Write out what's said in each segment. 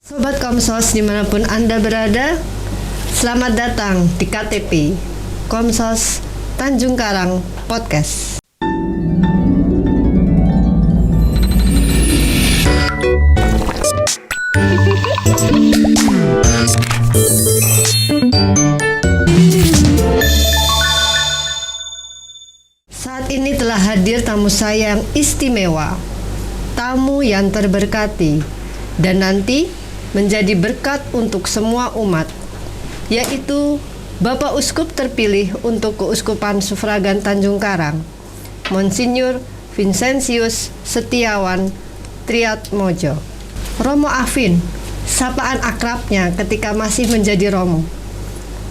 Sobat Komsos dimanapun Anda berada, selamat datang di KTP Komsos Tanjung Karang Podcast. Saat ini telah hadir tamu saya yang istimewa, tamu yang terberkati, dan nanti menjadi berkat untuk semua umat, yaitu Bapak Uskup terpilih untuk Keuskupan Sufragan Tanjung Karang, Monsinyur Vincentius Setiawan Triatmojo. Romo Afin, sapaan akrabnya ketika masih menjadi Romo.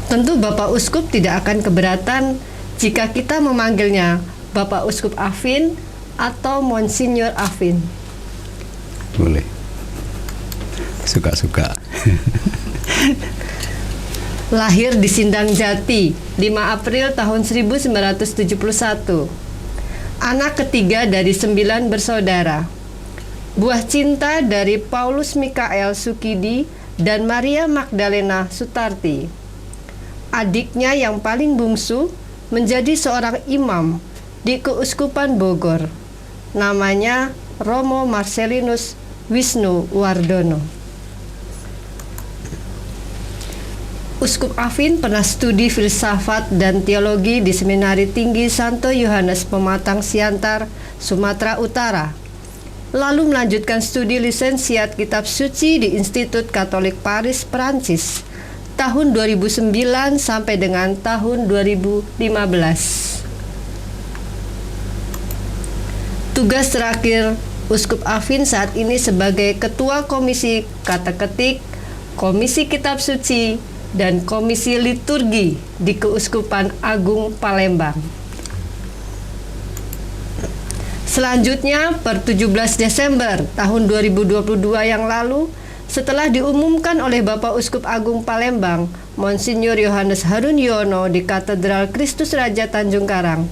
Tentu Bapak Uskup tidak akan keberatan jika kita memanggilnya Bapak Uskup Afin atau Monsinyur Afin. Boleh. Suka-suka. Lahir di Sindang Jati 5 April tahun 1971. Anak ketiga dari 9 bersaudara. Buah cinta dari Paulus Mikael Sukidi dan Maria Magdalena Sutarti. Adiknya yang paling bungsu menjadi seorang imam di Keuskupan Bogor. Namanya Romo Marcelinus Wisnu Wardono. Uskup Afin pernah studi filsafat dan teologi di Seminari Tinggi Santo Yohanes Pematang Siantar, Sumatera Utara. Lalu melanjutkan studi lisensiat Kitab Suci di Institut Katolik Paris, Prancis, tahun 2009 sampai dengan tahun 2015. Tugas terakhir Uskup Afin saat ini sebagai Ketua Komisi Kateketik, Komisi Kitab Suci, dan Komisi Liturgi di Keuskupan Agung Palembang. Selanjutnya, per 17 Desember tahun 2022 yang lalu, setelah diumumkan oleh Bapak Uskup Agung Palembang, Monsinyur Yohanes Harun Yono di Katedral Kristus Raja Tanjung Karang,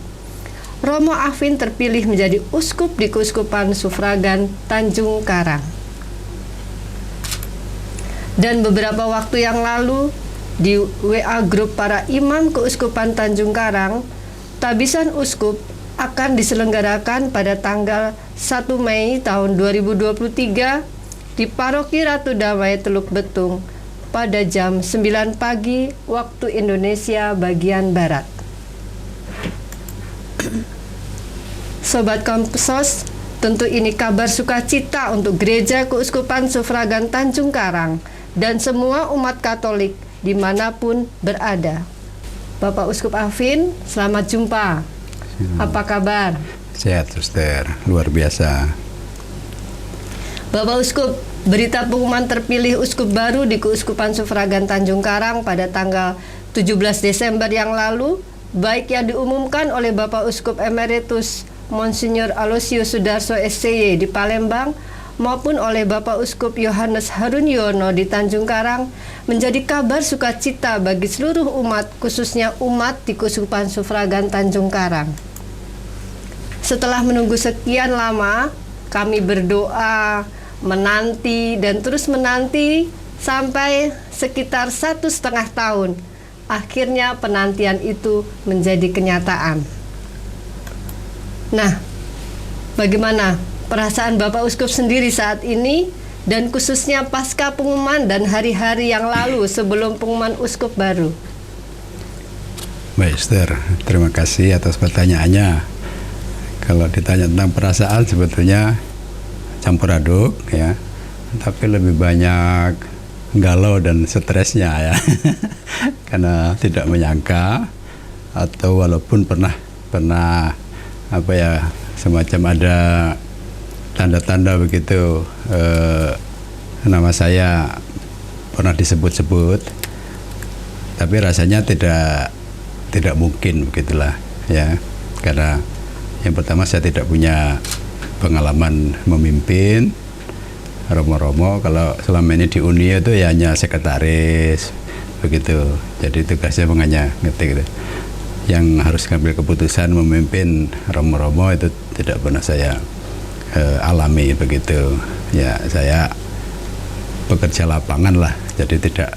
Romo Afin terpilih menjadi uskup di Keuskupan Sufragan Tanjung Karang. Dan beberapa waktu yang lalu, di WA grup para imam Keuskupan Tanjung Karang, tabisan uskup akan diselenggarakan pada tanggal 1 Mei tahun 2023 di Paroki Ratu Damai Teluk Betung pada jam 9 pagi waktu Indonesia bagian Barat. Sobat Komsos, tentu ini kabar sukacita untuk Gereja Keuskupan Sufragan Tanjung Karang dan semua umat Katolik dimanapun berada. Bapak Uskup Afin, selamat jumpa. Apa kabar? Sehat, Suster. Luar biasa. Bapak Uskup, berita pengumuman terpilih uskup baru di Keuskupan Sufragan Tanjung Karang pada tanggal 17 Desember yang lalu, baik yang diumumkan oleh Bapak Uskup Emeritus Monsinyur Aloysius Sudarso SCY di Palembang maupun oleh Bapak Uskup Yohanes Harun Yono di Tanjung Karang menjadi kabar sukacita bagi seluruh umat, khususnya umat di Keuskupan Sufragan Tanjung Karang. Setelah menunggu sekian lama, kami berdoa, menanti dan terus menanti sampai sekitar 1,5 tahun. Akhirnya penantian itu menjadi kenyataan. Nah, bagaimana perasaan Bapak Uskup sendiri saat ini, dan khususnya pasca pengumuman dan hari-hari yang lalu sebelum pengumuman uskup baru? Baik, Esther, terima kasih atas pertanyaannya. Kalau ditanya tentang perasaan, sebetulnya campur aduk ya, tapi lebih banyak galau dan stresnya ya, karena tidak menyangka, atau walaupun pernah apa ya, semacam ada tanda-tanda begitu, nama saya pernah disebut-sebut, tapi rasanya tidak mungkin begitulah ya, karena yang pertama saya tidak punya pengalaman memimpin romo-romo. Kalau selama ini di Uni itu ya hanya sekretaris begitu, jadi tugasnya hanya ngetik gitu. Yang harus ngambil keputusan memimpin romo-romo itu tidak pernah saya alami begitu ya. Saya pekerja lapangan lah, jadi tidak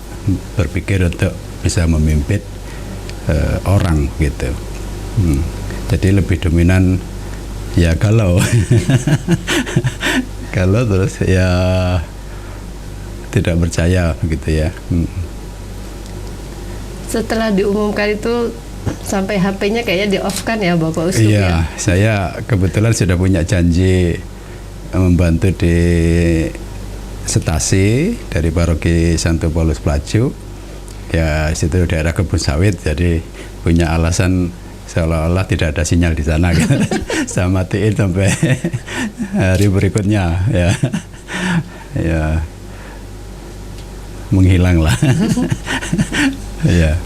berpikir untuk bisa memimpin orang gitu. Jadi lebih dominan ya kalau kalau terus ya tidak percaya begitu ya. Setelah diumumkan itu sampai HP-nya kayaknya di-off-kan ya Bapak Uskup Iya, ya? saya kebetulan sudah punya janji membantu di stasi dari paroki Santo Paulus Pelaju. Ya, situ daerah kebun sawit, jadi punya alasan seolah-olah tidak ada sinyal di sana. Saya matiin sampai hari berikutnya, ya, ya, menghilang lah. Ya,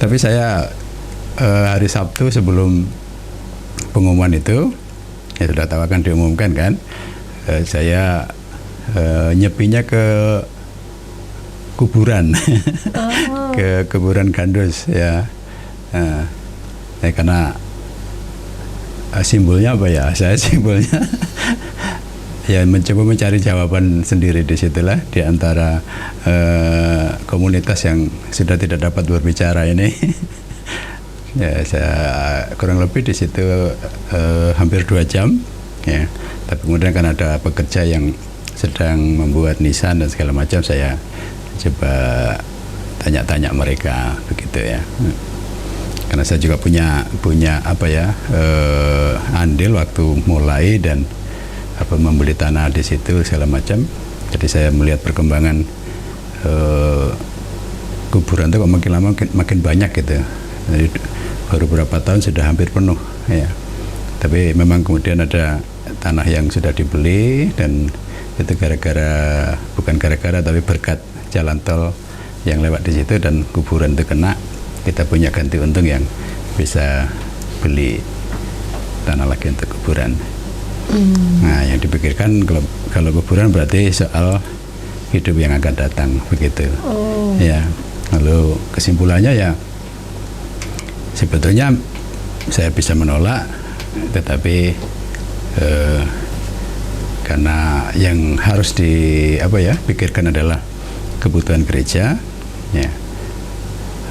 tapi saya hari Sabtu sebelum pengumuman itu, ya sudah tahu akan diumumkan kan, saya nyepinya ke kuburan, ke kuburan Gandus ya. Karena simbolnya apa ya? Saya simbolnya ya mencoba mencari jawaban sendiri di situlah di antara komunitas yang sudah tidak dapat berbicara ini. Ya, saya kurang lebih di situ hampir 2 jam ya. Tapi kemudian kan ada pekerja yang sedang membuat nisan dan segala macam, saya coba tanya-tanya mereka begitu ya. Karena saya juga punya apa ya, andil waktu mulai dan membeli tanah di situ segala macam. Jadi saya melihat perkembangan kuburan itu makin lama makin banyak gitu. Jadi baru beberapa tahun sudah hampir penuh ya. Tapi memang kemudian ada tanah yang sudah dibeli, dan itu bukan gara-gara tapi berkat jalan tol yang lewat di situ dan kuburan itu kena, kita punya ganti untung yang bisa beli tanah lagi untuk kuburan. Nah, yang dipikirkan kalau kuburan berarti soal hidup yang akan datang begitu. Ya, lalu kesimpulannya ya sebetulnya saya bisa menolak, tetapi karena yang harus pikirkan adalah kebutuhan gereja, ya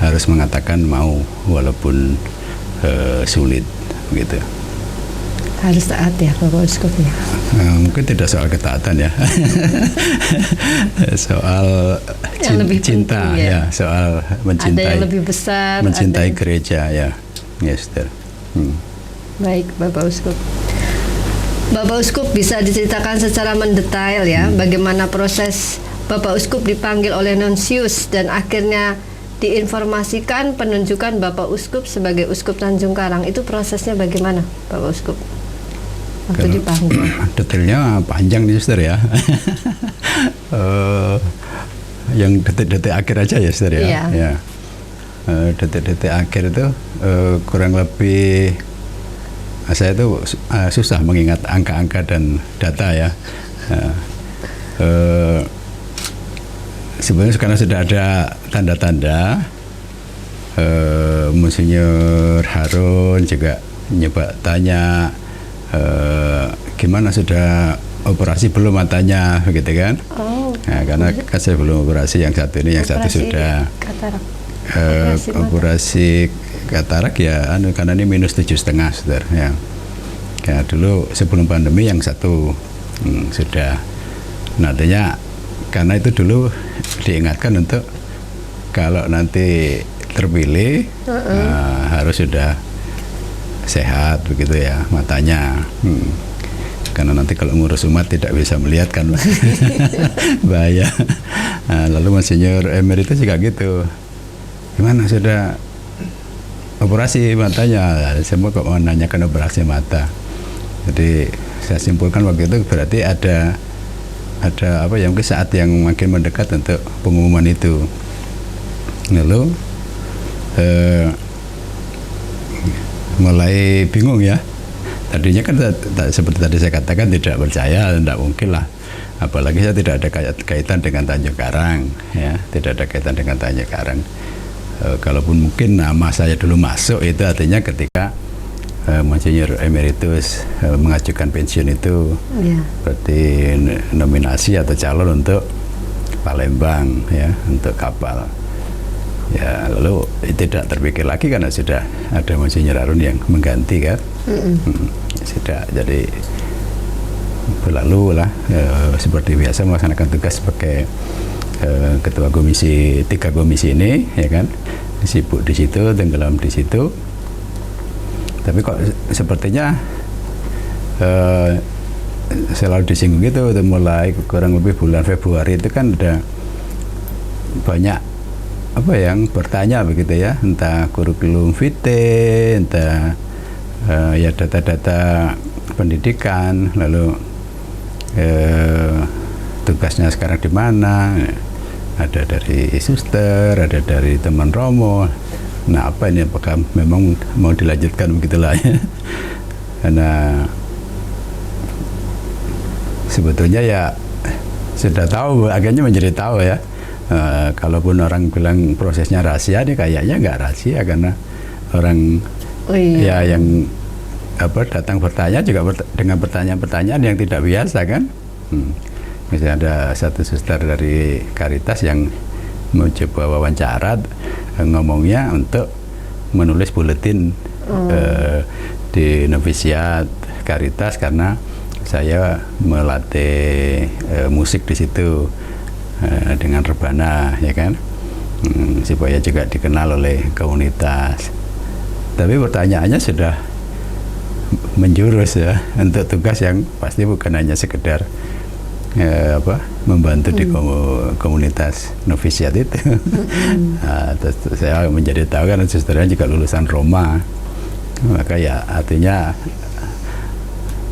harus mengatakan mau walaupun sulit begitu. Harus taat ya Bapak Uskup ya? Mungkin tidak soal ketaatan ya, soal cinta ya, soal mencintai. Ada yang lebih besar. Mencintai gereja ya, yes. Baik Bapak Uskup. Bapak Uskup bisa diceritakan secara mendetail ya, bagaimana proses Bapak Uskup dipanggil oleh Nunsius dan akhirnya diinformasikan penunjukan Bapak Uskup sebagai Uskup Tanjung Karang. Itu prosesnya bagaimana Bapak Uskup waktu dipanggil? Detailnya panjang nih Suster ya. Yang detik-detik akhir aja ya Suster ya. Ya. Detik-detik akhir itu kurang lebih saya itu susah mengingat angka-angka dan data ya. Sebenarnya sekarang sudah ada tanda-tanda. Monsinyur Harun juga nyoba tanya gimana, sudah operasi belum matanya begitu kan? Nah, karena kan saya belum operasi yang satu ini, yang satu sudah katarak. Operasi katarak ya, karena ini -7,5 Saudara ya. Ya dulu sebelum pandemi yang satu sudah. Nah, artinya karena itu dulu diingatkan untuk kalau nanti terpilih harus sudah sehat begitu ya matanya. Karena nanti kalau ngurus umat tidak bisa melihat kan bahaya. Nah, lalu Monsinyur Emeritus juga gitu, gimana sudah operasi matanya? Semua kok menanyakan operasi mata. Jadi saya simpulkan waktu itu berarti ada mungkin saat yang makin mendekat untuk pengumuman itu. Lalu mulai bingung ya. Tadinya kan seperti tadi saya katakan tidak percaya, tidak mungkin lah. Apalagi saya tidak ada kaitan dengan Tanjung Karang, ya, tidak ada kaitan dengan Tanjung Karang. Kalaupun mungkin nama saya dulu masuk, itu artinya ketika Monsinyur Emeritus mengajukan pensiun itu, berarti nominasi atau calon untuk Palembang ya untuk kapal. Ya lalu tidak terpikir lagi karena sudah ada Monsinyur Harun yang mengganti kan. Sudah jadi berlalu lah seperti biasa melaksanakan tugas sebagai ketua komisi 3 komisi ini ya kan, sibuk di situ, tenggelam di situ. Tapi kok sepertinya selalu disinggung gitu, mulai kurang lebih bulan Februari itu kan ada banyak apa yang bertanya begitu ya, entah kurikulum vitae, entah ya data-data pendidikan, lalu tugasnya sekarang di mana, ada dari suster, ada dari teman Romo. Nah apa ini, apakah memang mau dilanjutkan begitulah ya. Karena sebetulnya ya sudah tahu, akhirnya menjadi tahu ya. Kalaupun orang bilang prosesnya rahasia, ini kayaknya nggak rahasia karena orang ya yang datang bertanya juga dengan pertanyaan-pertanyaan yang tidak biasa kan. Misalnya ada satu suster dari Caritas yang mau coba wawancara, ngomongnya untuk menulis buletin di novisiat Caritas karena saya melatih musik di situ dengan rebana ya kan, supaya juga dikenal oleh komunitas. Tapi pertanyaannya sudah menjurus ya untuk tugas yang pasti bukan hanya sekedar membantu di komunitas novisiat itu. Nah, terus saya menjadi tahu kan susternya juga lulusan Roma, maka ya artinya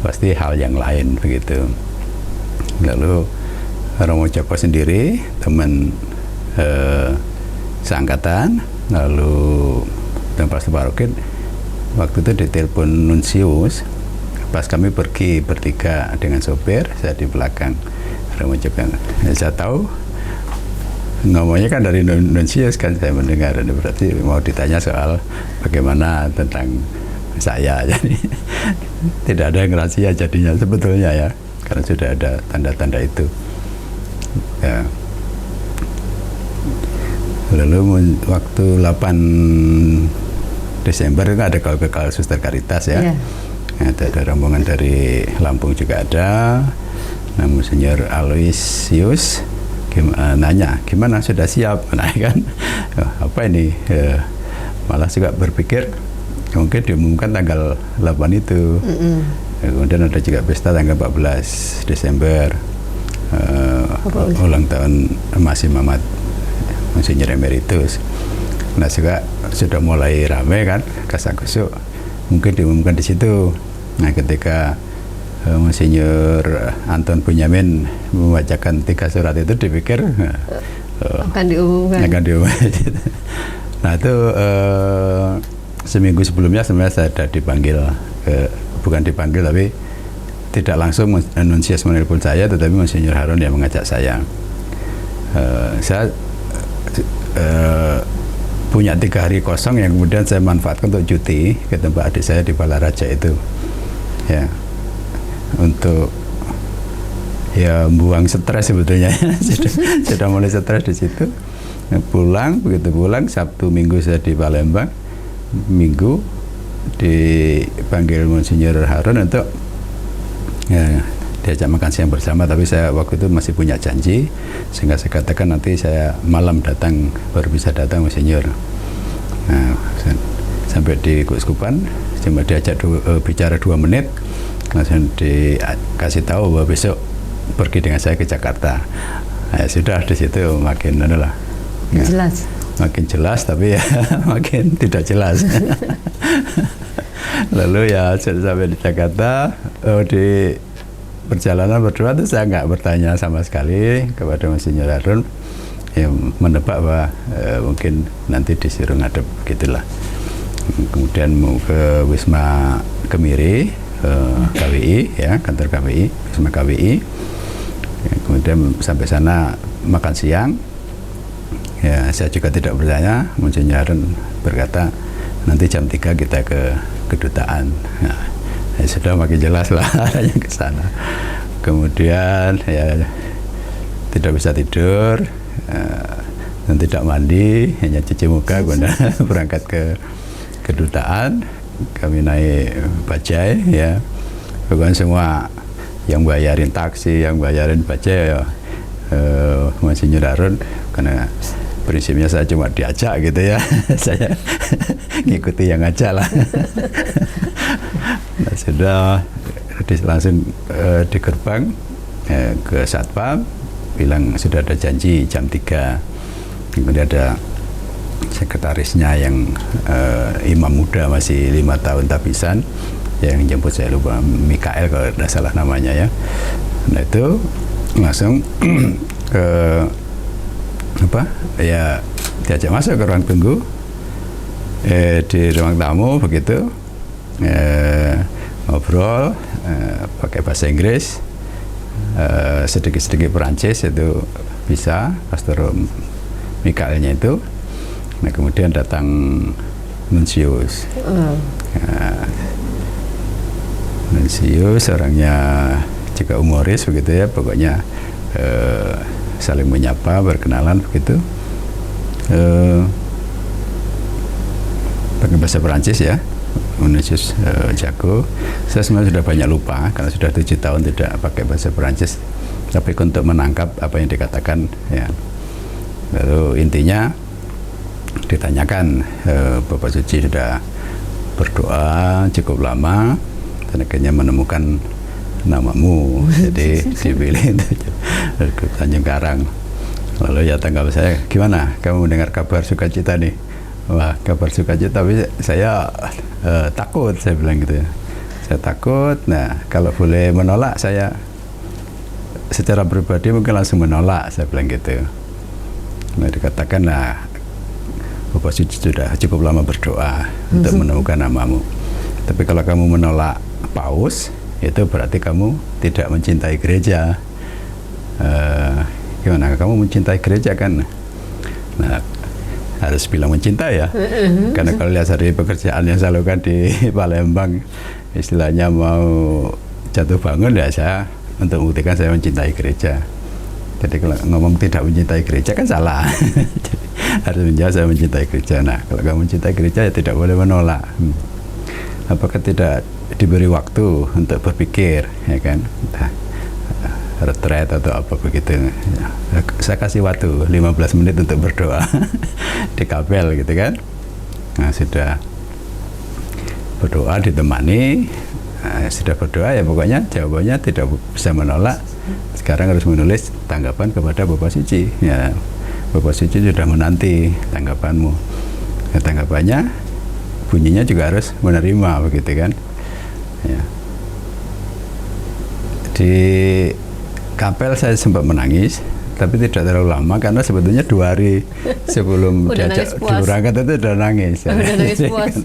pasti hal yang lain begitu. Lalu Romo Joko sendiri teman seangkatan, lalu dan Pastor Parokin waktu itu ditelepon Nunsius pas kami pergi bertiga dengan sopir, saya di belakang. Romo Joko, saya tahu ngomongnya kan dari Nunsius kan, saya mendengar, berarti mau ditanya soal bagaimana tentang saya. Jadi tidak ada yang rahasia jadinya sebetulnya ya, karena sudah ada tanda-tanda itu ya. Lalu waktu 8 Desember itu ada kekal Suster Caritas ya. Ada rombongan dari Lampung juga ada. Nah, Monsinyur Aloysius nanya, gimana sudah siap? Nah kan, apa ini? Malah juga berpikir mungkin diumumkan tanggal 8 itu. Kemudian ada juga pesta tanggal 14 Desember, ulang tahun Masih Mamat Monsinyur Emeritus. Nah juga sudah mulai ramai kan, kasak-kusuk, mungkin diumumkan di situ. Nah ketika Monsinyur Anton Bunyamin membacakan 3 surat itu, dipikir akan diumumkan. Nah itu seminggu sebelumnya sebenarnya saya sudah dipanggil, bukan dipanggil tapi tidak langsung Nunsius menelpon saya, tetapi Monsinyur Harun yang mengajak saya. Saya punya 3 hari kosong yang kemudian saya manfaatkan untuk cuti ke tempat adik saya di Balaraja itu ya, untuk ya buang stres sebetulnya. sudah mulai stres di situ. Begitu pulang Sabtu Minggu saya di Palembang, Minggu dipanggil Monsinyur Harun untuk ya, diajak makan siang bersama, tapi saya waktu itu masih punya janji sehingga saya katakan nanti saya malam datang, baru bisa datang Monsinyur. Nah, sampai di Keuskupan cuma diajak bicara 2 menit, langsung dikasih tahu bahwa besok pergi dengan saya ke Jakarta. Nah, sudah di situ makin jelas. Makin jelas tapi ya makin tidak jelas. Lalu ya sampai di Jakarta, di perjalanan berdua itu saya nggak bertanya sama sekali kepada Monsinyur Harun, ya menebak bahwa mungkin nanti disuruh ngadep gitulah. Kemudian mau ke Wisma Kemiri, KWI ya, kantor KWI, Wisma KWI. Ya, kemudian sampai sana makan siang. Ya, saya juga tidak bertanya. Monsinyur Harun berkata nanti jam 3 kita ke kedutaan. Nah, ya sudah makin jelas lah arahnya ke sana. Kemudian ya tidak bisa tidur dan tidak mandi, hanya cuci muka kemudian berangkat ke kedutaan. Kami naik bajai ya, pokoknya semua yang bayarin taksi, yang bayarin bajai ya Monsinyur Harun, karena prinsipnya saya cuma diajak gitu ya, saya ngikuti yang aja lah. Nah, sudah langsung di gerbang ke Satpam, bilang sudah ada janji jam 3. Kemudian ada sekretarisnya yang imam muda, masih 5 tahun tabisan, yang jemput, saya lupa, Mikael kalau tidak salah namanya ya. Nah itu langsung ke diajak masuk ke ruang tunggu, di ruang tamu begitu, ngobrol pakai bahasa Inggris, sedikit-sedikit Perancis itu bisa, Pastor Mikaelnya itu. Nah kemudian datang Nunsius. Nunsius orangnya juga humoris begitu ya, pokoknya saling menyapa, berkenalan begitu, pakai bahasa Perancis ya. Nunsius jago. Saya sebenarnya sudah banyak lupa karena sudah 7 tahun tidak pakai bahasa Perancis, tapi untuk menangkap apa yang dikatakan ya. Lalu intinya ditanyakan, Bapak Suci sudah berdoa cukup lama dan akhirnya menemukan namamu, jadi dipilih ke Tanjung Karang. Lalu ya tanggapan saya, gimana kamu mendengar kabar sukacita nih? Wah, kabar sukacita, tapi saya takut, saya bilang gitu ya. Saya takut. Nah, kalau boleh menolak, saya secara pribadi mungkin langsung menolak, saya bilang gitu. Nah, dikatakan, nah, Bapak Suci sudah cukup lama berdoa untuk menemukan namamu. Tapi kalau kamu menolak paus, itu berarti kamu tidak mencintai gereja. Gimana? Kamu mencintai gereja kan? Nah, harus bilang mencintai ya. Karena kalau lihat dari pekerjaan yang saya lakukan di Palembang, istilahnya mau jatuh bangun ya, saya untuk membuktikan saya mencintai gereja. Jadi kalau ngomong tidak mencintai gereja kan salah. Jadi harus menjawab saya mencintai gereja. Nah, kalau kamu mencintai gereja ya tidak boleh menolak. Apakah tidak diberi waktu untuk berpikir, ya kan? Entah retret atau apa begitu. Ya, saya kasih waktu 15 menit untuk berdoa di kapel gitu kan. Nah, sudah berdoa ditemani, sudah berdoa ya pokoknya jawabannya tidak bisa menolak. Sekarang harus menulis tanggapan kepada Bapak Suci. Ya, Bapak Suci sudah menanti tanggapanmu. Ya, tanggapannya bunyinya juga harus menerima begitu kan. Ya. Di kapel saya sempat menangis, tapi tidak terlalu lama karena sebetulnya 2 hari sebelum diajak diberangkat itu udah nangis. Ya. Udah nangis puas.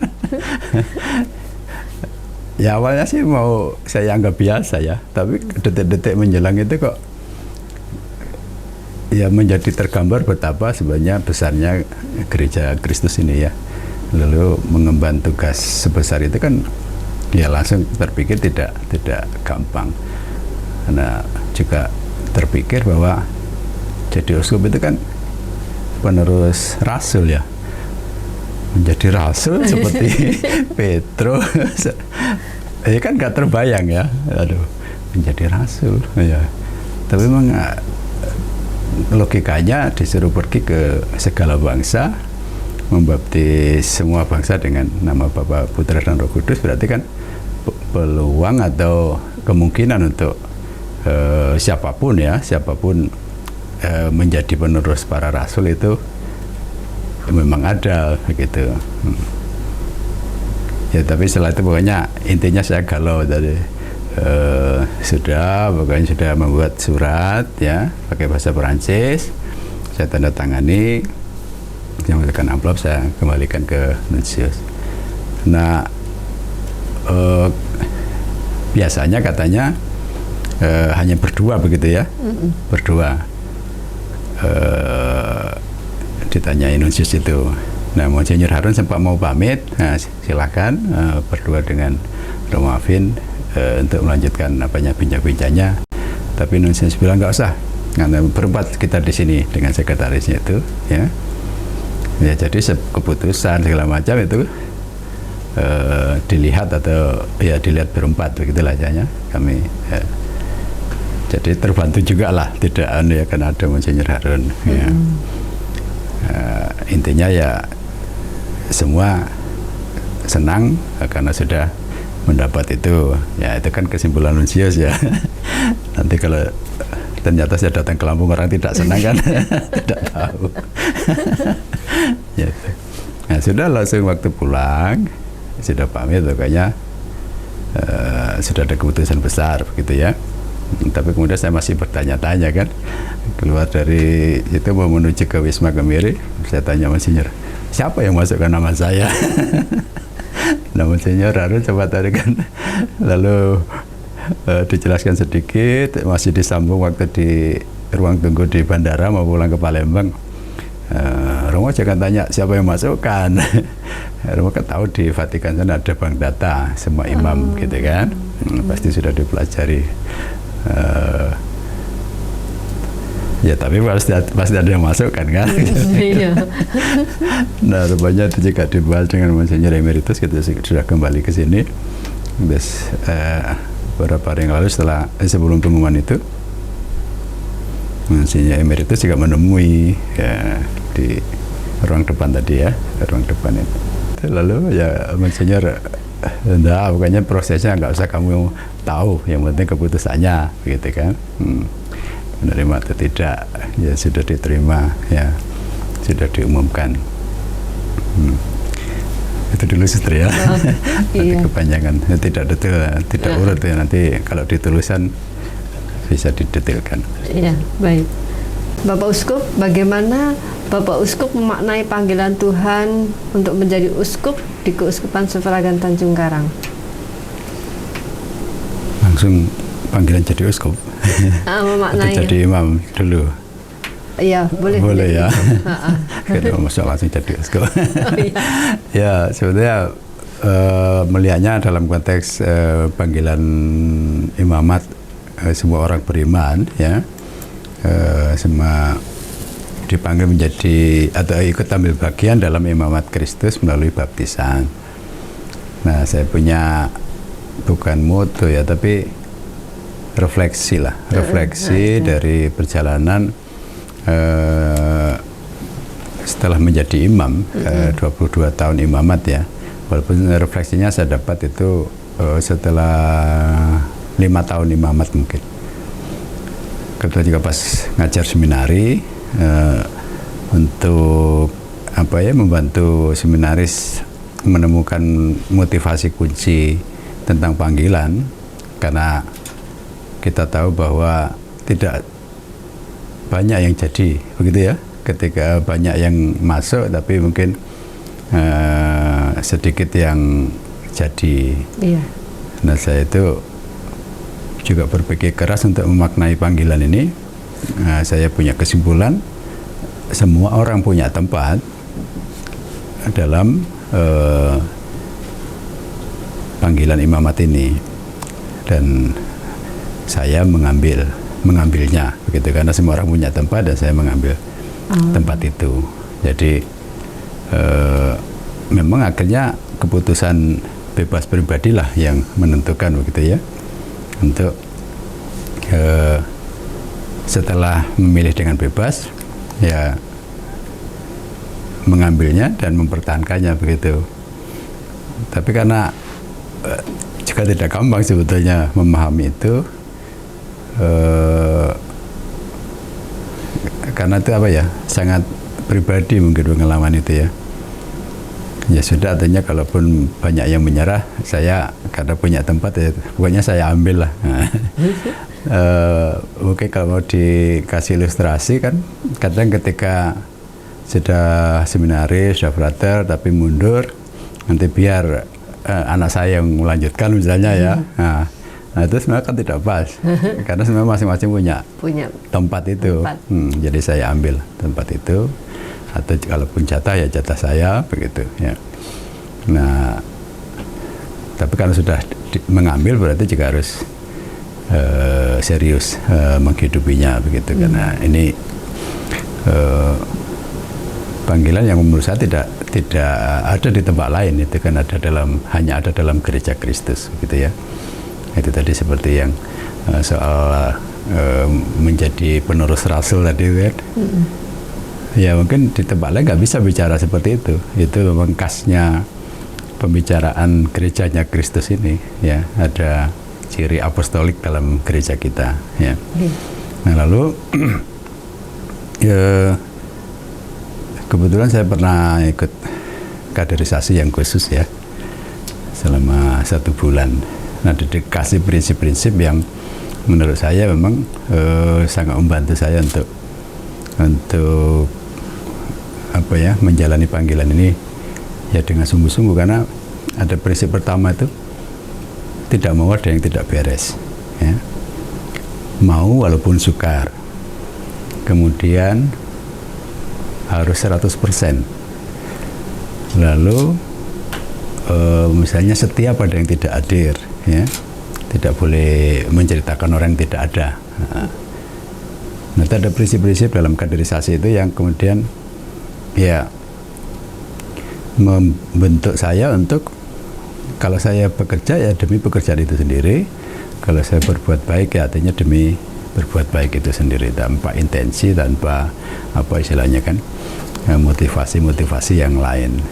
Ya awalnya sih mau saya anggap biasa ya, tapi detik-detik menjelang itu kok ya menjadi tergambar betapa sebenarnya besarnya gereja Kristus ini ya. Lalu mengemban tugas sebesar itu kan ya langsung terpikir tidak gampang. Karena juga terpikir bahwa jadi uskup itu kan penerus rasul ya. Menjadi rasul seperti Petrus, ya kan nggak terbayang ya, aduh menjadi rasul ya. Tapi memang logikanya disuruh pergi ke segala bangsa, membaptis semua bangsa dengan nama Bapa, Putra dan Roh Kudus, berarti kan peluang atau kemungkinan untuk siapapun menjadi penerus para rasul itu memang ada begitu. Ya tapi setelah itu pokoknya intinya saya galau tadi. Pokoknya sudah membuat surat ya pakai bahasa Perancis, saya tanda tangani, yang tekan amplop saya kembalikan ke Nunsius. Nah biasanya katanya hanya berdua begitu ya, berdua. Ditanyain Nunsius itu. Nah, Monsinyur Harun sempat mau pamit, nah, silakan berdua dengan Romo Alvin untuk melanjutkan bincang-bincangnya. Tapi Nunsius bilang nggak usah, Karena berempat kita di sini dengan sekretarisnya itu, ya. Ya jadi keputusan segala macam itu dilihat atau ya dilihat berempat begitulah aja kami. Ya. Jadi terbantu juga lah, tidak ya kan ada Monsinyur Harun. Ya. Intinya ya semua senang karena sudah mendapat itu. Ya itu kan kesimpulan Nunsius ya. Nanti kalau ternyata saya datang ke Lampung orang tidak senang kan, tidak tahu. Gitu. Nah sudah langsung waktu pulang, sudah pamit pokoknya sudah ada keputusan besar begitu ya. Tapi kemudian saya masih bertanya-tanya kan, keluar dari itu mau menuju ke Wisma Kemiri, saya tanya Monsinyur, siapa yang masukkan nama saya? Nah Monsinyur Harun coba tadi kan, lalu dijelaskan sedikit, masih disambung waktu di ruang tunggu di bandara mau pulang ke Palembang. Romo jangan tanya siapa yang masukkan. Romo kan tahu di Vatikan sana ada bank data semua imam gitu kan, pasti sudah dipelajari. Ya tapi pasti ada yang masukkan kan. Iya. Nah rupanya itu juga dibahas dengan Monsinyur Emeritus kita sudah kembali ke sini. Terus beberapa hari yang lalu sebelum pengumuman itu Monsinyur Emeritus juga menemui ya, di ruang depan tadi ya, ruang depan itu. Lalu ya Monsinyur, enggak, pokoknya prosesnya nggak usah kamu tahu, yang penting keputusannya, begitu kan. Menerima atau tidak, ya sudah diterima, ya sudah diumumkan. Itu dulu Suster ya. Nanti Iya. kepanjangan, tidak detail, tidak urut ya, nanti kalau ditulisan bisa didetailkan. Iya, baik. Bapak Uskup, bagaimana Bapak Uskup memaknai panggilan Tuhan untuk menjadi uskup di Keuskupan Sufragan Tanjung Karang? Langsung panggilan jadi uskup. Memaknai. Atau jadi imam dulu. Iya, boleh. Boleh ya. Gitu. Kita masuk langsung jadi uskup. Oh, iya. Ya, sebetulnya melihatnya dalam konteks panggilan imamat semua orang beriman ya. Semua dipanggil menjadi atau ikut ambil bagian dalam imamat Kristus melalui baptisan. Nah, saya punya bukan moto ya, tapi refleksi lah, refleksi dari perjalanan setelah menjadi imam 22 tahun imamat ya. Walaupun refleksinya saya dapat itu setelah 5 tahun imamat mungkin. Kebetulan juga pas ngajar seminari untuk apa ya, membantu seminaris menemukan motivasi kunci tentang panggilan, karena kita tahu bahwa tidak banyak yang jadi begitu ya, ketika banyak yang masuk tapi mungkin sedikit yang jadi. Iya. Nah saya itu juga berpikir keras untuk memaknai panggilan ini. Saya punya kesimpulan semua orang punya tempat dalam panggilan imamat ini, dan saya mengambilnya begitu, karena semua orang punya tempat dan saya mengambil tempat itu. Jadi memang akhirnya keputusan bebas pribadilah yang menentukan begitu ya, untuk setelah memilih dengan bebas ya mengambilnya dan mempertahankannya begitu. Tapi karena juga tidak gampang sebetulnya memahami itu, karena itu apa ya, sangat pribadi mungkin pengalaman itu ya. Ya sudah, artinya kalaupun banyak yang menyerah, saya karena punya tempat ya pokoknya saya ambil lah. Mungkin kalau mau dikasih ilustrasi kan, kadang ketika sudah seminaris, sudah frater tapi mundur, nanti biar anak saya yang melanjutkan misalnya ya. Nah itu sebenarnya kan tidak pas, karena sebenarnya masing-masing punya tempat itu. Jadi saya ambil tempat itu, atau kalaupun jatah ya jatah saya begitu ya. Nah tapi kalau sudah mengambil berarti juga harus serius menghidupinya begitu. Karena ini panggilan yang menurut saya tidak ada di tempat lain, itu kan hanya ada dalam gereja Kristus gitu ya. Itu tadi seperti yang soal menjadi penerus rasul tadi kan. Ya mungkin di tempat lain nggak bisa bicara seperti itu. Itu memang khasnya pembicaraan gerejanya Kristus ini ya. Ada ciri apostolik dalam gereja kita ya. Nah lalu ya, kebetulan saya pernah ikut kaderisasi yang khusus ya selama 1 bulan. Nah dikasih prinsip-prinsip yang menurut saya memang sangat membantu saya untuk apa ya, menjalani panggilan ini ya dengan sungguh-sungguh. Karena ada prinsip pertama itu, tidak mau ada yang tidak beres ya. Mau walaupun sukar, kemudian harus 100%. Lalu misalnya setiap ada yang tidak hadir ya, tidak boleh menceritakan orang yang tidak ada. Nah, itu ada prinsip-prinsip dalam kaderisasi itu yang kemudian ya membentuk saya untuk, kalau saya bekerja ya demi pekerjaan itu sendiri, kalau saya berbuat baik ya artinya demi berbuat baik itu sendiri, tanpa intensi, tanpa apa istilahnya kan, motivasi-motivasi yang lain.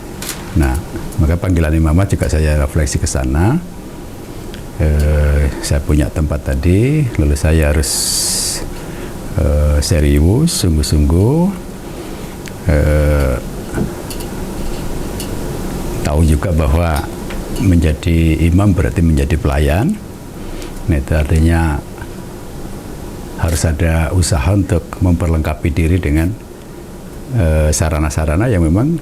Nah, maka panggilan imamat juga saya refleksi ke sana. Saya punya tempat tadi, lalu saya harus serius, sungguh-sungguh, tahu juga bahwa menjadi imam berarti menjadi pelayan. Nah, itu artinya harus ada usaha untuk memperlengkapi diri dengan sarana-sarana yang memang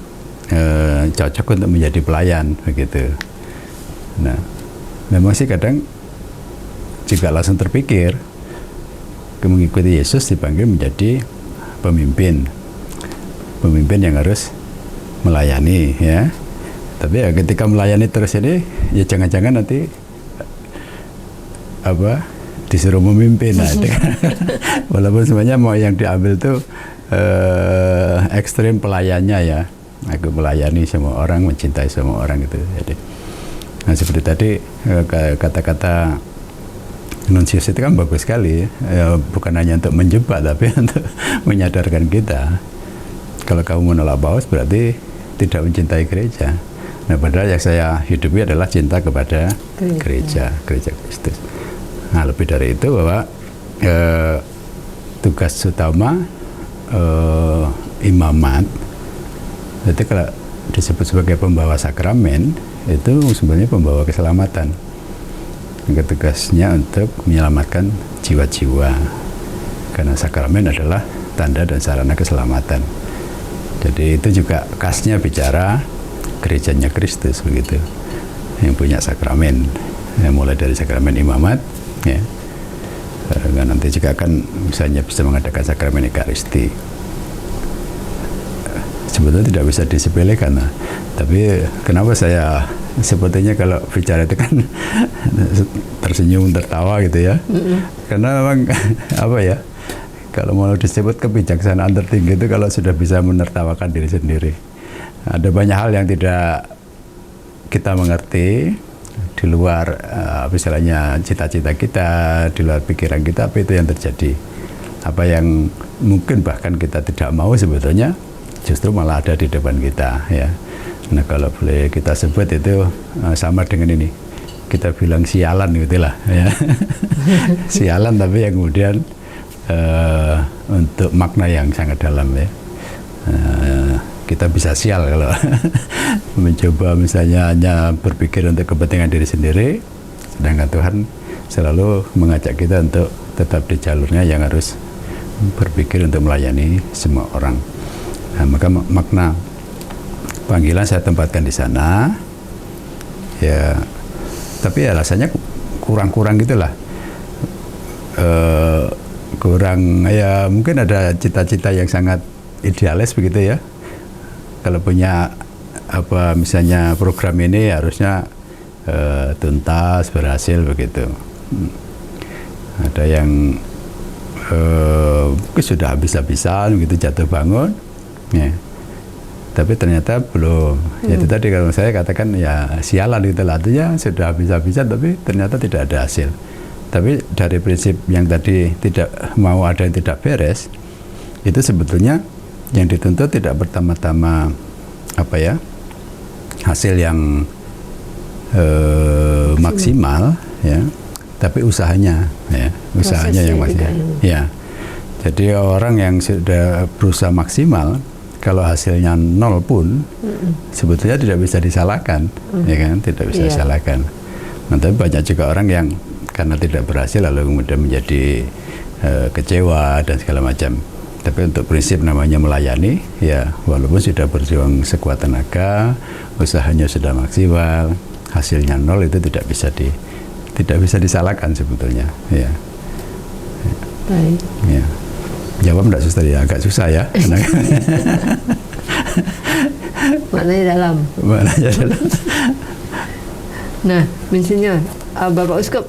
cocok untuk menjadi pelayan begitu. Nah, memang sih kadang juga langsung terpikir mengikuti Yesus dipanggil menjadi pemimpin yang harus melayani ya. Tapi ya ketika melayani terus ini ya jangan-jangan nanti apa disuruh memimpin. Nah, walaupun sebenarnya mau yang diambil tuh ekstrim pelayannya ya, aku melayani semua orang, mencintai semua orang gitu. Jadi, nah seperti tadi kata-kata Nunsius itu kan bagus sekali ya, bukan hanya untuk menjebak tapi untuk menyadarkan kita kalau kamu menolak paus berarti tidak mencintai gereja. Nah padahal yang saya hidupi adalah cinta kepada gereja Kristus. Nah lebih dari itu bahwa tugas utama imamat itu kalau disebut sebagai pembawa sakramen itu sebenarnya pembawa keselamatan. Tugasnya untuk menyelamatkan jiwa-jiwa, karena sakramen adalah tanda dan sarana keselamatan. Jadi itu juga khasnya bicara gerejanya Kristus begitu, yang punya sakramen, mulai dari sakramen imamat ya. Dan nanti juga akan misalnya bisa mengadakan sakramen Ekaristi. Sebetulnya tidak bisa disepelekan, tapi kenapa saya sepertinya kalau bicara itu kan tersenyum, tertawa gitu ya. Karena memang apa ya, kalau mau disebut kebijaksanaan tertinggi itu kalau sudah bisa menertawakan diri sendiri. Ada banyak hal yang tidak kita mengerti di luar misalnya cita-cita kita, di luar pikiran kita, apa itu yang terjadi, apa yang mungkin bahkan kita tidak mau sebetulnya justru malah ada di depan kita ya. Nah kalau boleh kita sebut itu sama dengan ini, kita bilang sialan gitulah ya. Sialan tapi yang kemudian untuk makna yang sangat dalam ya. Kita bisa sial kalau mencoba misalnya hanya berpikir untuk kepentingan diri sendiri, sedangkan Tuhan selalu mengajak kita untuk tetap di jalurnya yang harus berpikir untuk melayani semua orang. Nah, maka makna panggilan saya tempatkan di sana ya, tapi ya rasanya kurang-kurang gitulah, kurang ya, mungkin ada cita-cita yang sangat idealis begitu ya, kalau punya apa misalnya program ini harusnya tuntas berhasil begitu. ada yang sudah habis-habisan gitu jatuh bangun, ya. Tapi ternyata belum. Itu tadi kalau saya katakan ya sialan gitu lah, artinya sudah habis-habisan tapi ternyata tidak ada hasil. Tapi dari prinsip yang tadi tidak mau ada yang tidak beres, itu sebetulnya yang dituntut tidak pertama-tama apa ya, hasil yang maksimal, ya, tapi usahanya, ya, usahanya yang maksimal. Ya, jadi orang yang sudah berusaha maksimal, kalau hasilnya nol pun, sebetulnya tidak bisa disalahkan, ya kan, tidak bisa disalahkan. Nah, tapi banyak juga orang yang karena tidak berhasil lalu kemudian menjadi kecewa dan segala macam. Tapi untuk prinsip namanya melayani, ya walaupun sudah berjuang sekuat tenaga, usahanya sudah maksimal, hasilnya nol, itu tidak bisa disalahkan sebetulnya, ya. Baik. Ya. Jawab enggak susah ya, agak susah ya. Maknanya dalam. Maknanya dalam. Nah, misalnya Bapak Uskup,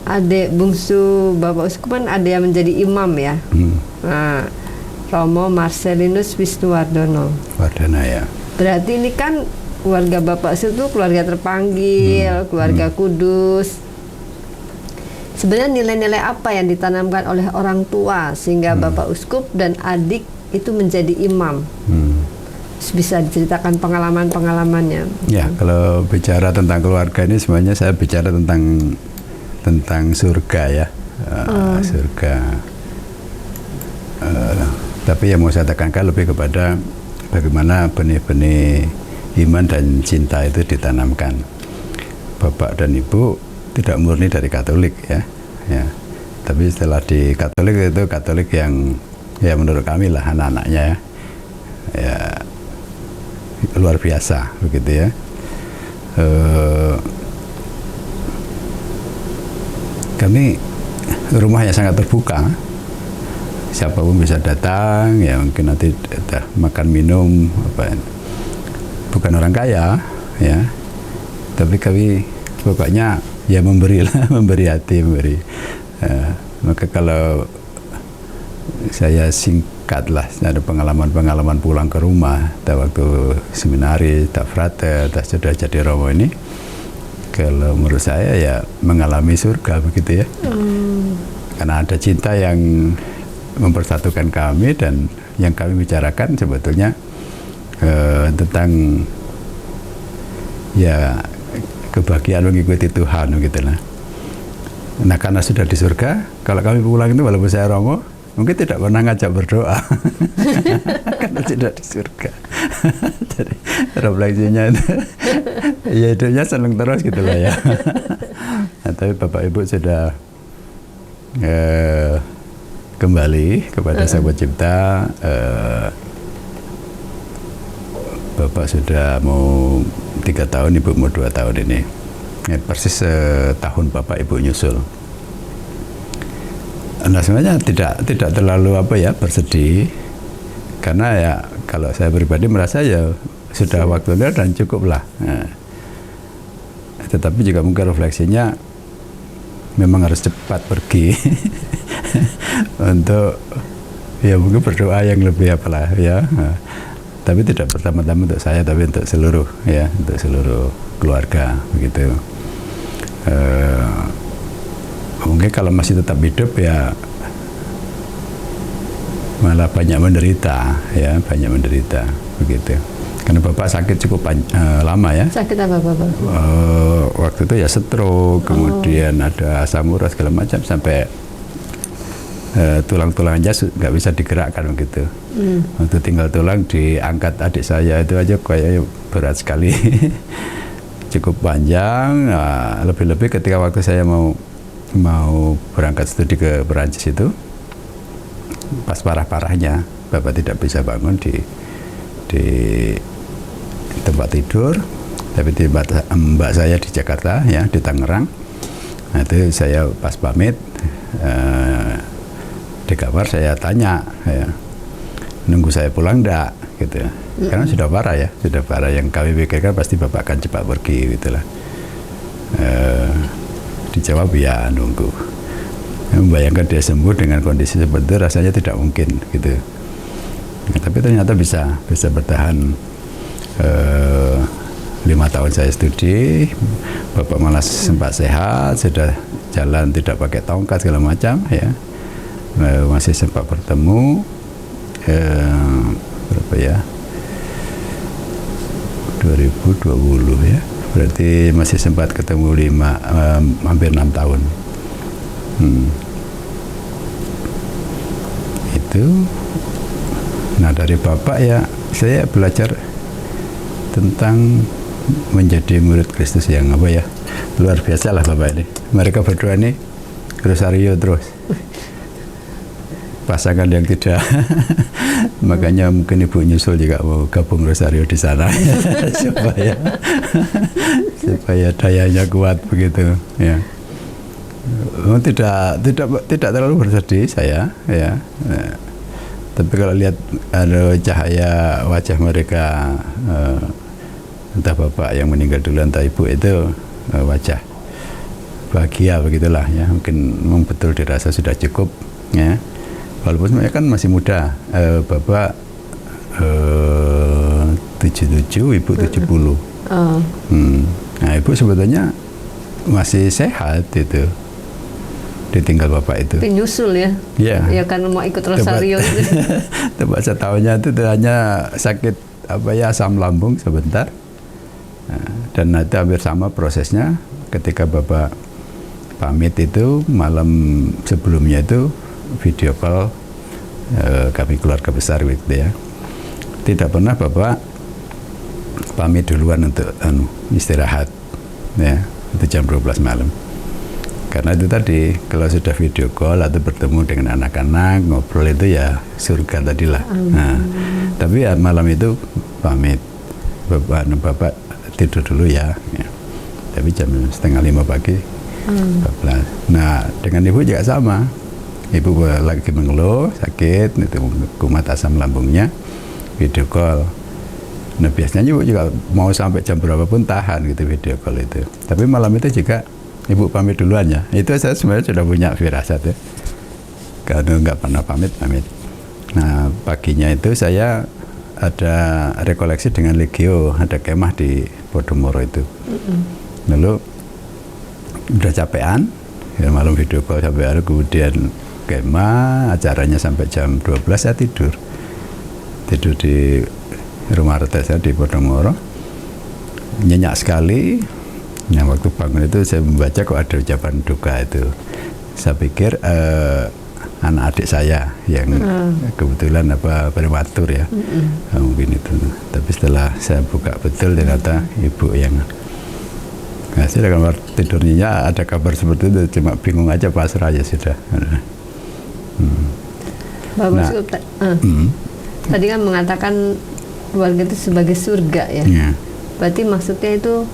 adik bungsu Bapak Uskup kan ada yang menjadi imam ya. Nah, Romo Marcelinus Wisnuwardono. Wardana ya. Berarti ini kan keluarga Bapak Uskup itu keluarga terpanggil, keluarga kudus. Sebenarnya nilai-nilai apa yang ditanamkan oleh orang tua sehingga Bapak Uskup dan adik itu menjadi imam? Bisa diceritakan pengalaman-pengalamannya? Ya, kalau bicara tentang keluarga ini sebenarnya saya bicara tentang surga ya, surga. Tapi yang mau saya tekankan lebih kepada bagaimana benih-benih iman dan cinta itu ditanamkan. Bapak dan Ibu tidak murni dari Katolik ya, tapi setelah di Katolik itu Katolik yang ya menurut kami lah anak-anaknya ya luar biasa begitu ya. Kami rumahnya sangat terbuka, siapapun bisa datang, ya mungkin nanti makan minum apa, bukan orang kaya ya, tapi kami pokoknya ya memberilah, memberi hati, memberi. Maka kalau saya singkatlah, ada pengalaman-pengalaman pulang ke rumah, waktu seminari, frate, sudah jadi Romo ini, kalau menurut saya ya mengalami surga begitu ya. Karena ada cinta yang mempersatukan kami, dan yang kami bicarakan sebetulnya tentang ya kebahagiaan mengikuti Tuhan gitu lah. Nah, karena sudah di surga, kalau kami pulang itu walaupun saya Romo, mungkin tidak pernah ngajak berdoa karena sudah di surga. Jadi refleksinya itu ya hidupnya senang terus gitu lah ya. Nah, tapi Bapak Ibu sudah kembali kepada Sang Pencipta. Bapak sudah mau 3 tahun, Ibu mau 2 tahun ini. Ya, persis setahun Bapak Ibu nyusul. Nah, sebenarnya tidak terlalu apa ya bersedih, karena ya kalau saya pribadi merasa ya sudah waktunya dan cukup lah. Nah, tetapi juga mungkin refleksinya memang harus cepat pergi untuk ya mungkin berdoa yang lebih apalah ya. Nah, tapi tidak pertama-tama untuk saya, tapi untuk seluruh ya, untuk seluruh keluarga begitu. Mungkin kalau masih tetap hidup ya malah banyak menderita ya, banyak menderita begitu. Karena Bapak sakit cukup lama ya. Sakit apa Bapak? Waktu itu ya stroke, kemudian ada asam urat segala macam, sampai tulang-tulangnya nggak bisa digerakkan begitu. Waktu tinggal tulang diangkat adik saya itu aja kayaknya berat sekali. Cukup panjang. Lebih-lebih ketika waktu saya mau berangkat studi ke Perancis itu, pas parah-parahnya Bapak tidak bisa bangun di tempat tidur, tapi di mbak saya di Jakarta ya, di Tangerang. Nah, itu saya pas pamit di kamar saya tanya ya, nunggu saya pulang enggak gitu, karena sudah parah ya, sudah parah. Yang kami pikirkan pasti Bapak akan cepat pergi gitulah. Dijawab ya nunggu. Membayangkan dia sembuh dengan kondisi seperti itu rasanya tidak mungkin gitu. Nah, tapi ternyata bisa bertahan 5 tahun saya studi, Bapak malah sempat sehat, sudah jalan tidak pakai tongkat segala macam ya. Masih sempat bertemu berapa ya? 2020 ya. Berarti masih sempat ketemu hampir 6 tahun. Itu. Nah, dari Bapak ya saya belajar tentang menjadi murid Kristus yang apa ya, luar biasa lah Bapak ini. Mereka berdua ini rosario terus, pasangan yang tidak makanya mungkin Ibu nyusul juga mau gabung rosario di sana supaya dayanya kuat begitu ya. Tidak terlalu bersedih saya ya. Tapi kalau lihat ada cahaya wajah mereka, entah Bapak yang meninggal dulu entah Ibu, itu wajah bahagia begitulah ya. Mungkin memang betul dirasa sudah cukup ya. Walaupun sebenarnya kan masih muda, Bapak 77, Ibu 70. Nah, Ibu sebetulnya masih sehat itu. Ditinggal Bapak itu. Tapi nyusul ya? Iya. Ya karena mau ikut rosario itu. Tempat setahunnya itu hanya sakit asam lambung sebentar. Nah, dan itu hampir sama prosesnya ketika Bapak pamit itu malam sebelumnya itu video call kami keluarga besar gitu ya. Tidak pernah Bapak pamit duluan untuk istirahat ya, itu jam 12 malam. Karena itu tadi, kalau sudah video call atau bertemu dengan anak-anak, ngobrol itu ya surga tadilah. Nah, tapi ya malam itu pamit, Bapak tidur dulu ya. Tapi jam 4:30 pagi, 12. Nah, dengan Ibu juga sama. Ibu lagi mengeluh, sakit, itu kumat asam lambungnya, video call. Nah, biasanya Ibu juga mau sampai jam berapapun tahan gitu video call itu. Tapi malam itu juga Ibu pamit duluan ya. Itu saya sebenarnya sudah punya firasat ya. Karena nggak pernah pamit. Nah, paginya itu saya ada rekoleksi dengan Legio, ada kemah di Podomoro itu. Lalu udah capean, ya malam video call sampai hari, kemudian kemah, acaranya sampai jam 12 saya tidur di rumah retes saya di Podomoro. Nyenyak sekali. Nah, waktu bangun itu saya membaca kok ada ucapan duka itu. Saya pikir anak adik saya yang kebetulan prematur ya, mungkin itu. Tapi setelah saya buka betul ternyata Ibu yang saya kamar tidurnya ada kabar seperti itu, cuma bingung aja, pasrah aja sudah. Bagus. Tadi kan mengatakan keluarga itu sebagai surga ya. Berarti maksudnya itu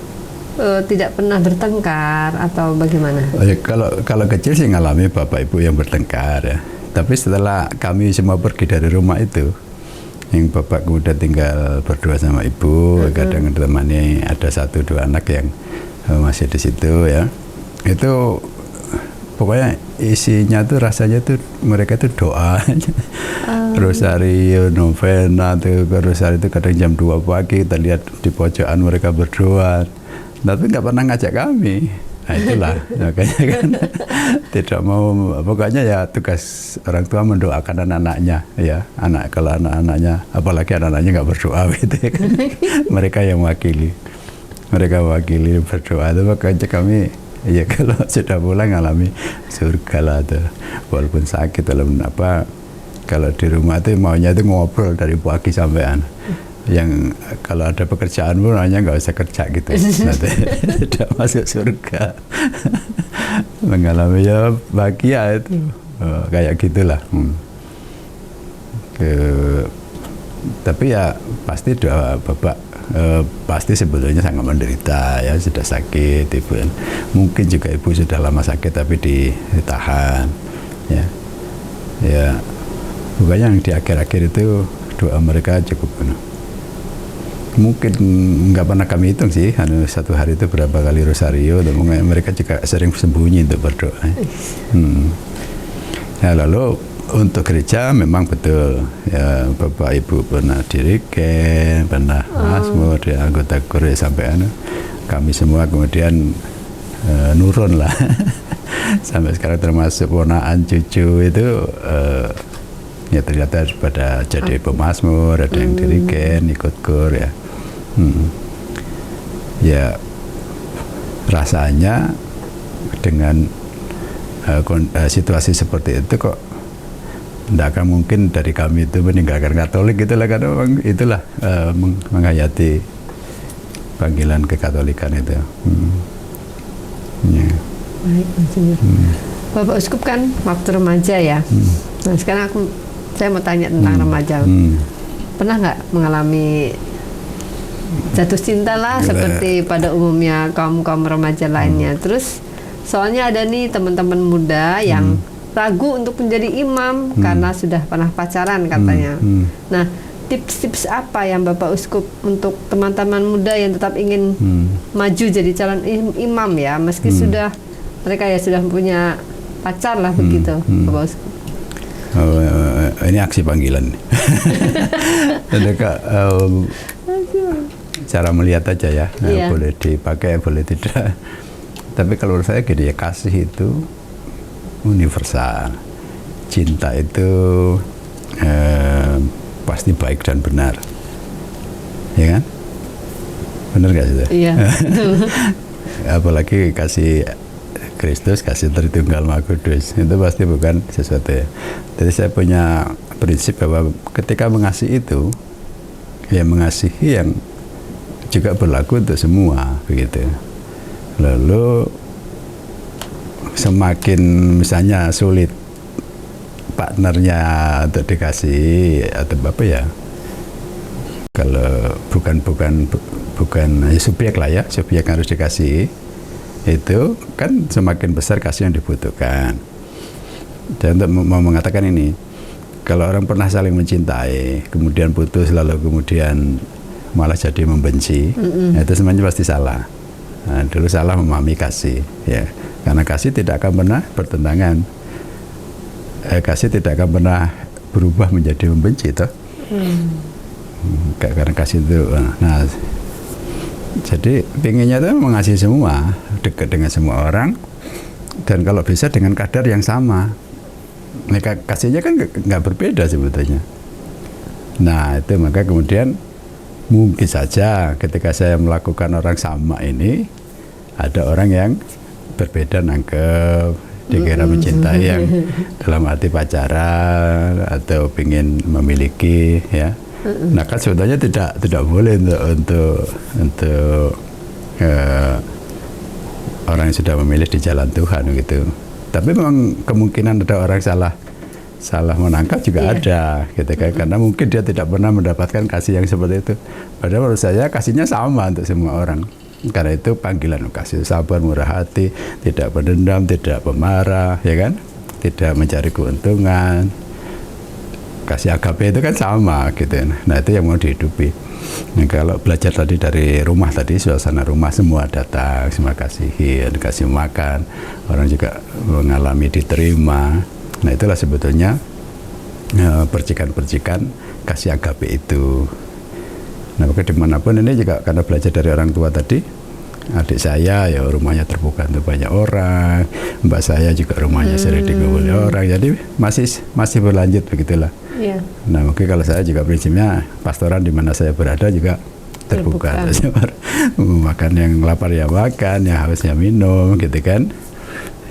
tidak pernah bertengkar atau bagaimana? Kalau kecil sih ngalami Bapak Ibu yang bertengkar ya. Tapi setelah kami semua pergi dari rumah itu, yang Bapak kemudian tinggal berdua sama Ibu, kadang ditemani ada 1-2 anak yang masih di situ ya. Itu pokoknya isinya tuh rasanya tuh mereka tuh doa. Rosario, novena tuh, rosario itu kadang jam 2 pagi kita lihat di pojokan mereka berdoa. Tapi nggak pernah ngajak kami. Nah, itulah makanya kan tidak mau, pokoknya ya tugas orang tua mendoakan anak-anaknya ya. Kalau anak-anaknya, apalagi anak-anaknya nggak berdoa gitu ya kan. Mereka mewakili berdoa itu, makanya kami ya kalau sudah pulang ngalami surga lah tuh. Walaupun sakit, walaupun apa, kalau di rumah tuh maunya itu ngobrol dari pagi sampai yang kalau ada pekerjaan pun hanya nggak usah kerja gitu, nanti sudah masuk surga. Mengalami ya bahagia itu, kayak gitulah. Tapi ya pasti doa Bapak pasti sebetulnya sangat menderita ya, sudah sakit Ibu. Mungkin juga Ibu sudah lama sakit tapi ditahan ya. Ya pokoknya yang di akhir-akhir itu doa mereka cukup penuh. Mungkin nggak pernah kami hitung sih, satu hari itu berapa kali rosario, dan mereka juga sering sembunyi untuk berdoa. Nah, lalu untuk gereja memang betul ya, Bapak Ibu pernah diriken, pernah Mazmur, ya, anggota KUR sampai kami semua kemudian nurun lah sampai sekarang termasuk ponakan cucu itu ya ternyata pada jadi pemazmur, ada yang diriken, ikut KUR ya. Ya rasanya dengan situasi seperti itu kok tidak akan mungkin dari kami itu meninggalkan Katolik itulah, karena memang itulah menghayati panggilan kekatolikan itu. Ya. Baik, Monsinyur. Bapak Uskup kan waktu remaja ya. Nah sekarang saya mau tanya tentang remaja. Pernah nggak mengalami jatuh cinta lah seperti pada umumnya kaum remaja lainnya? Terus soalnya ada nih teman-teman muda yang ragu untuk menjadi imam karena sudah pernah pacaran katanya. Nah, tips-tips apa yang Bapak Uskup untuk teman-teman muda yang tetap ingin maju jadi calon imam ya, meski sudah mereka ya sudah punya pacar lah begitu, Bapak Uskup? Ini aksi panggilan. Cara melihat aja ya, boleh dipakai, boleh tidak. Tapi kalau menurut saya gini ya, kasih itu universal, cinta itu pasti baik dan benar, ya kan? Benar nggak sih? Iya. Apalagi kasih Kristus, kasih Tritunggal Maha Kudus, itu pasti bukan sesuatu ya. Jadi saya punya prinsip bahwa ketika mengasihi itu, ya mengasihi yang juga berlaku untuk semua, begitu. Lalu semakin misalnya sulit partnernya untuk dikasih atau apa ya, kalau bukan ya subjek lah ya, subjek yang harus dikasih itu kan semakin besar kasih yang dibutuhkan. Dan untuk mau mengatakan ini, kalau orang pernah saling mencintai kemudian putus lalu kemudian malah jadi membenci, itu semuanya pasti salah. Nah, dulu salah memahami kasih ya, karena kasih tidak akan pernah bertentangan, kasih tidak akan pernah berubah menjadi membenci toh. Karena kasih itu, nah jadi pinginnya tuh mengasihi semua, dekat dengan semua orang, dan kalau bisa dengan kadar yang sama. Mereka kasihnya kan nggak berbeda sebetulnya. Nah itu maka kemudian mungkin saja ketika saya melakukan orang sama ini, ada orang yang berbeda nangkep, dikira mencintai yang dalam arti pacaran atau ingin memiliki ya. Nah kan sebetulnya tidak boleh untuk orang yang sudah memilih di jalan Tuhan gitu. Tapi memang kemungkinan ada orang salah menangkap juga ada gitu kan, karena mungkin dia tidak pernah mendapatkan kasih yang seperti itu. Padahal menurut saya kasihnya sama untuk semua orang. Karena itu panggilan kasih sabar, murah hati, tidak berdendam, tidak pemarah, ya kan? Tidak mencari keuntungan. Kasih agape itu kan sama gitu. Nah itu yang mau dihidupi. Nah, kalau belajar tadi dari rumah tadi, suasana rumah semua datang, semua kasihin, kasih makan, orang juga mengalami diterima. Nah itulah sebetulnya percikan-percikan kasih agape itu. Nah maka dimanapun ini juga karena belajar dari orang tua tadi, adik saya ya rumahnya terbuka untuk banyak orang, mbak saya juga rumahnya sering digubuli orang, jadi masih berlanjut begitulah. Yeah. Nah mungkin kalau saya juga prinsipnya pastoran di mana saya berada juga terbuka. Makan yang lapar ya makan, yang haus ya minum, gitu kan.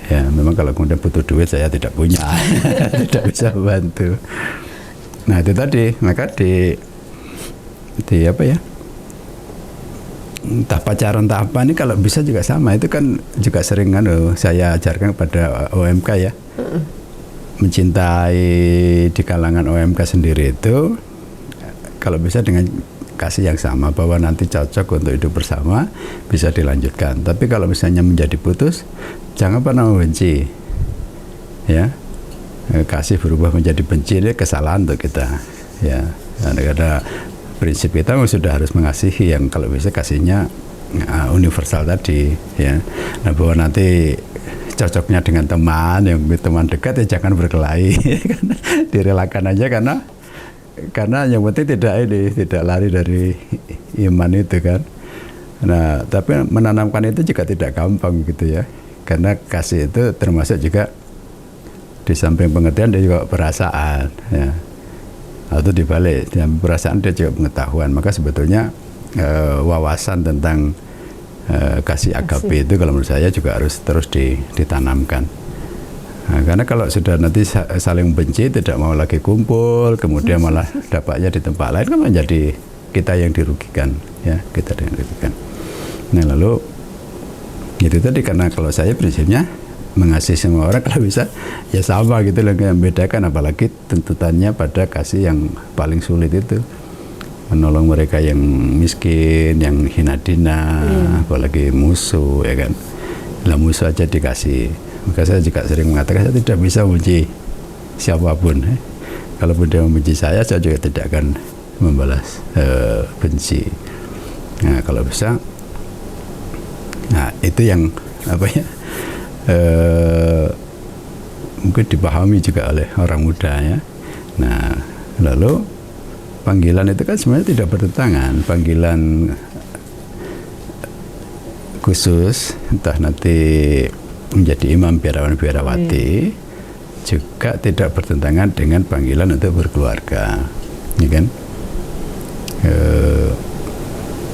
Ya memang kalau kemudian butuh duit saya tidak punya, tidak bisa bantu. Nah itu tadi, maka di apa ya, entah pacaran entah apa ini kalau bisa juga sama. Itu kan juga sering saya ajarkan kepada OMK ya, mencintai di kalangan OMK sendiri itu kalau bisa dengan kasih yang sama, bahwa nanti cocok untuk hidup bersama, bisa dilanjutkan. Tapi kalau misalnya menjadi putus, jangan pernah membenci ya. Kasih berubah menjadi benci ini kesalahan untuk kita ya. Karena prinsip kita sudah harus mengasihi, yang kalau bisa kasihnya universal tadi ya. Nah bahwa nanti cocoknya dengan teman, yang teman dekat ya jangan berkelahi. Direlakan aja karena yang penting tidak lari dari iman itu kan. Nah, tapi menanamkan itu juga tidak gampang gitu ya. Karena kasih itu termasuk juga di samping pengertian dia juga perasaan ya. Atau dibalik, di perasaan dia juga pengetahuan. Maka sebetulnya wawasan tentang kasih agape itu kalau menurut saya juga harus terus ditanamkan. Nah, karena kalau sudah nanti saling benci, tidak mau lagi kumpul, kemudian malah dapatnya di tempat lain, kan menjadi kita yang dirugikan, ya, kita yang dirugikan. Nah, lalu itu tadi, karena kalau saya prinsipnya mengasihi semua orang kalau bisa ya sama gitu loh, yang membedakan, apalagi tuntutannya pada kasih yang paling sulit itu, menolong mereka yang miskin, yang hina dina, apalagi musuh, ya kan. Lah musuh aja dikasih. Maka saya juga sering mengatakan saya tidak bisa membenci siapapun. Kalaupun dia membenci saya juga tidak akan membalas benci. Nah, kalau bisa, nah itu yang apa ya, mungkin dipahami juga oleh orang muda ya. Nah, lalu panggilan itu kan sebenarnya tidak bertentangan. Panggilan khusus, entah nanti menjadi imam biarawan biarawati, juga tidak bertentangan dengan panggilan untuk berkeluarga, ya kan?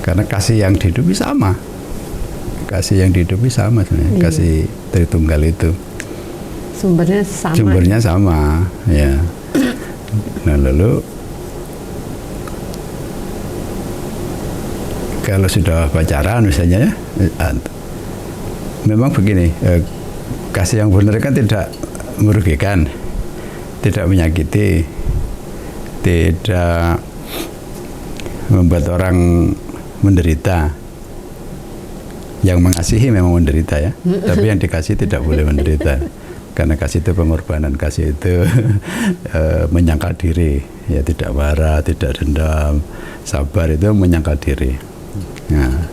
Karena kasih yang dihidupi sama, sebenarnya. Kasih Tritunggal itu sumbernya sama, ya. Nah, lalu kalau sudah pacaran misalnya ya, memang begini, kasih yang benar kan tidak merugikan, tidak menyakiti, tidak membuat orang menderita. Yang mengasihi memang menderita ya, tapi yang dikasih tidak boleh menderita. Karena kasih itu pengorbanan, kasih itu menyangkal diri, ya, tidak marah, tidak dendam, sabar, itu menyangkal diri. Nah,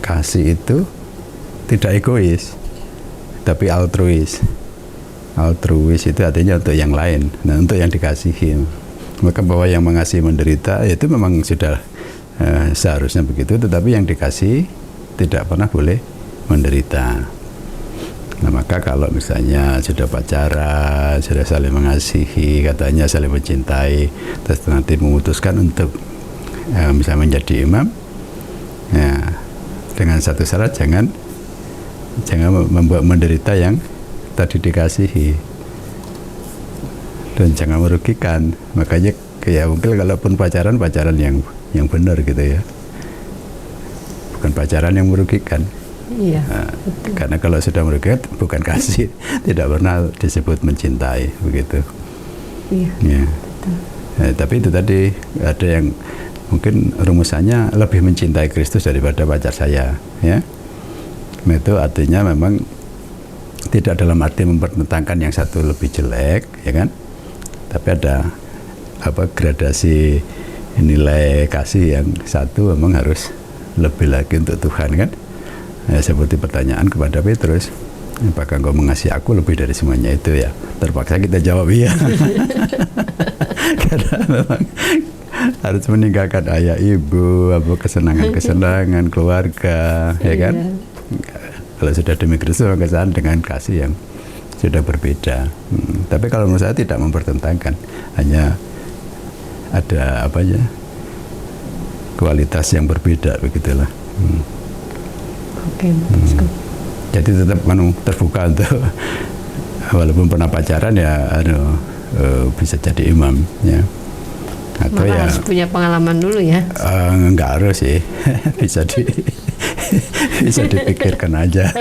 kasih itu tidak egois, tapi altruis. Altruis itu artinya untuk yang lain, nah, untuk yang dikasihi. Maka bahwa yang mengasihi menderita, itu memang sudah seharusnya begitu, tetapi yang dikasih tidak pernah boleh menderita. Nah, maka kalau misalnya sudah pacaran, sudah saling mengasihi, katanya saling mencintai, terus nanti memutuskan untuk misalnya menjadi imam, ya, dengan satu syarat, jangan membuat menderita yang tadi dikasihi, dan jangan merugikan. Makanya ya mungkin kalaupun pacaran yang benar gitu ya, bukan pacaran yang merugikan. Iya. Nah, karena kalau sudah merugikan bukan kasih, tidak pernah disebut mencintai, begitu. Iya. Ya. Nah, tapi itu tadi ada yang mungkin rumusannya lebih mencintai Kristus daripada pacar saya, ya. Itu artinya memang tidak dalam arti mempertentangkan yang satu lebih jelek, ya kan? Tapi ada gradasi nilai kasih, yang satu memang harus lebih lagi untuk Tuhan, kan? Ya, seperti pertanyaan kepada Petrus, apakah engkau mengasihi aku lebih dari semuanya itu, ya? Terpaksa kita jawab iya. Karena memang harus meninggalkan ayah ibu, kesenangan keluarga, ya kan? Kalau sudah demi Kristus, maka dengan kasih yang sudah berbeda. Tapi kalau menurut saya tidak mempertentangkan, hanya ada kualitas yang berbeda, begitulah. Oke, jadi tetap terbuka untuk walaupun pernah pacaran ya, bisa jadi imam, ya. Atau malah ya harus punya pengalaman dulu ya. Enggak harus sih. bisa dipikirkan aja.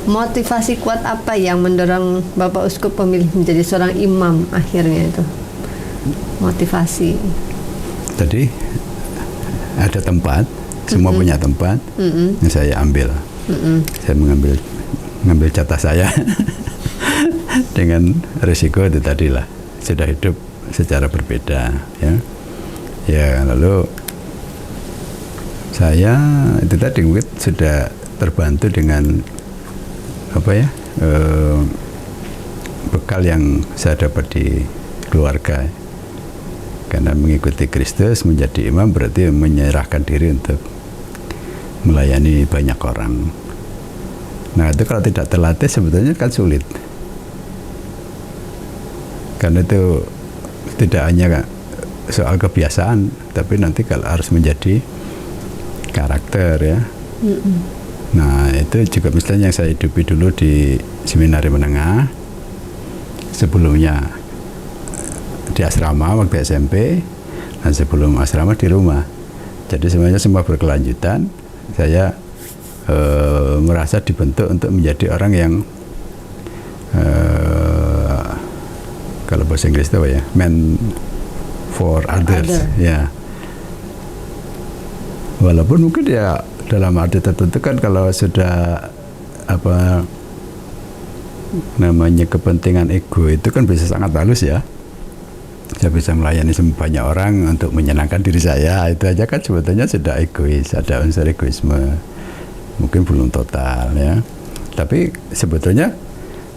Motivasi kuat apa yang mendorong Bapak Uskup memilih menjadi seorang imam akhirnya itu? Motivasi. Tadi ada tempat, semua punya tempat, yang saya ambil. Saya mengambil jatah saya dengan risiko itu tadilah, sudah hidup secara berbeda, ya. Ya, lalu Saya itu tadi mungkin sudah terbantu dengan bekal yang saya dapat di keluarga. Karena mengikuti Kristus menjadi imam berarti menyerahkan diri untuk melayani banyak orang. Nah itu kalau tidak terlatih sebetulnya kan sulit. Karena itu tidak hanya soal kebiasaan, tapi nanti kalau harus menjadi karakter ya. Nah itu juga misalnya yang saya hidupi dulu di seminari menengah, sebelumnya di asrama waktu SMP, dan sebelum asrama di rumah. Jadi semuanya semua berkelanjutan. Saya merasa dibentuk untuk menjadi orang yang kalau bahasa Inggris itu apa ya, man for others. Ya. Walaupun mungkin ya dalam arti tertentu kan kalau sudah namanya kepentingan ego itu kan bisa sangat halus ya. Saya bisa melayani banyak orang untuk menyenangkan diri saya, itu aja kan sebetulnya sudah egois, ada unsur egoisme, mungkin belum total ya. Tapi sebetulnya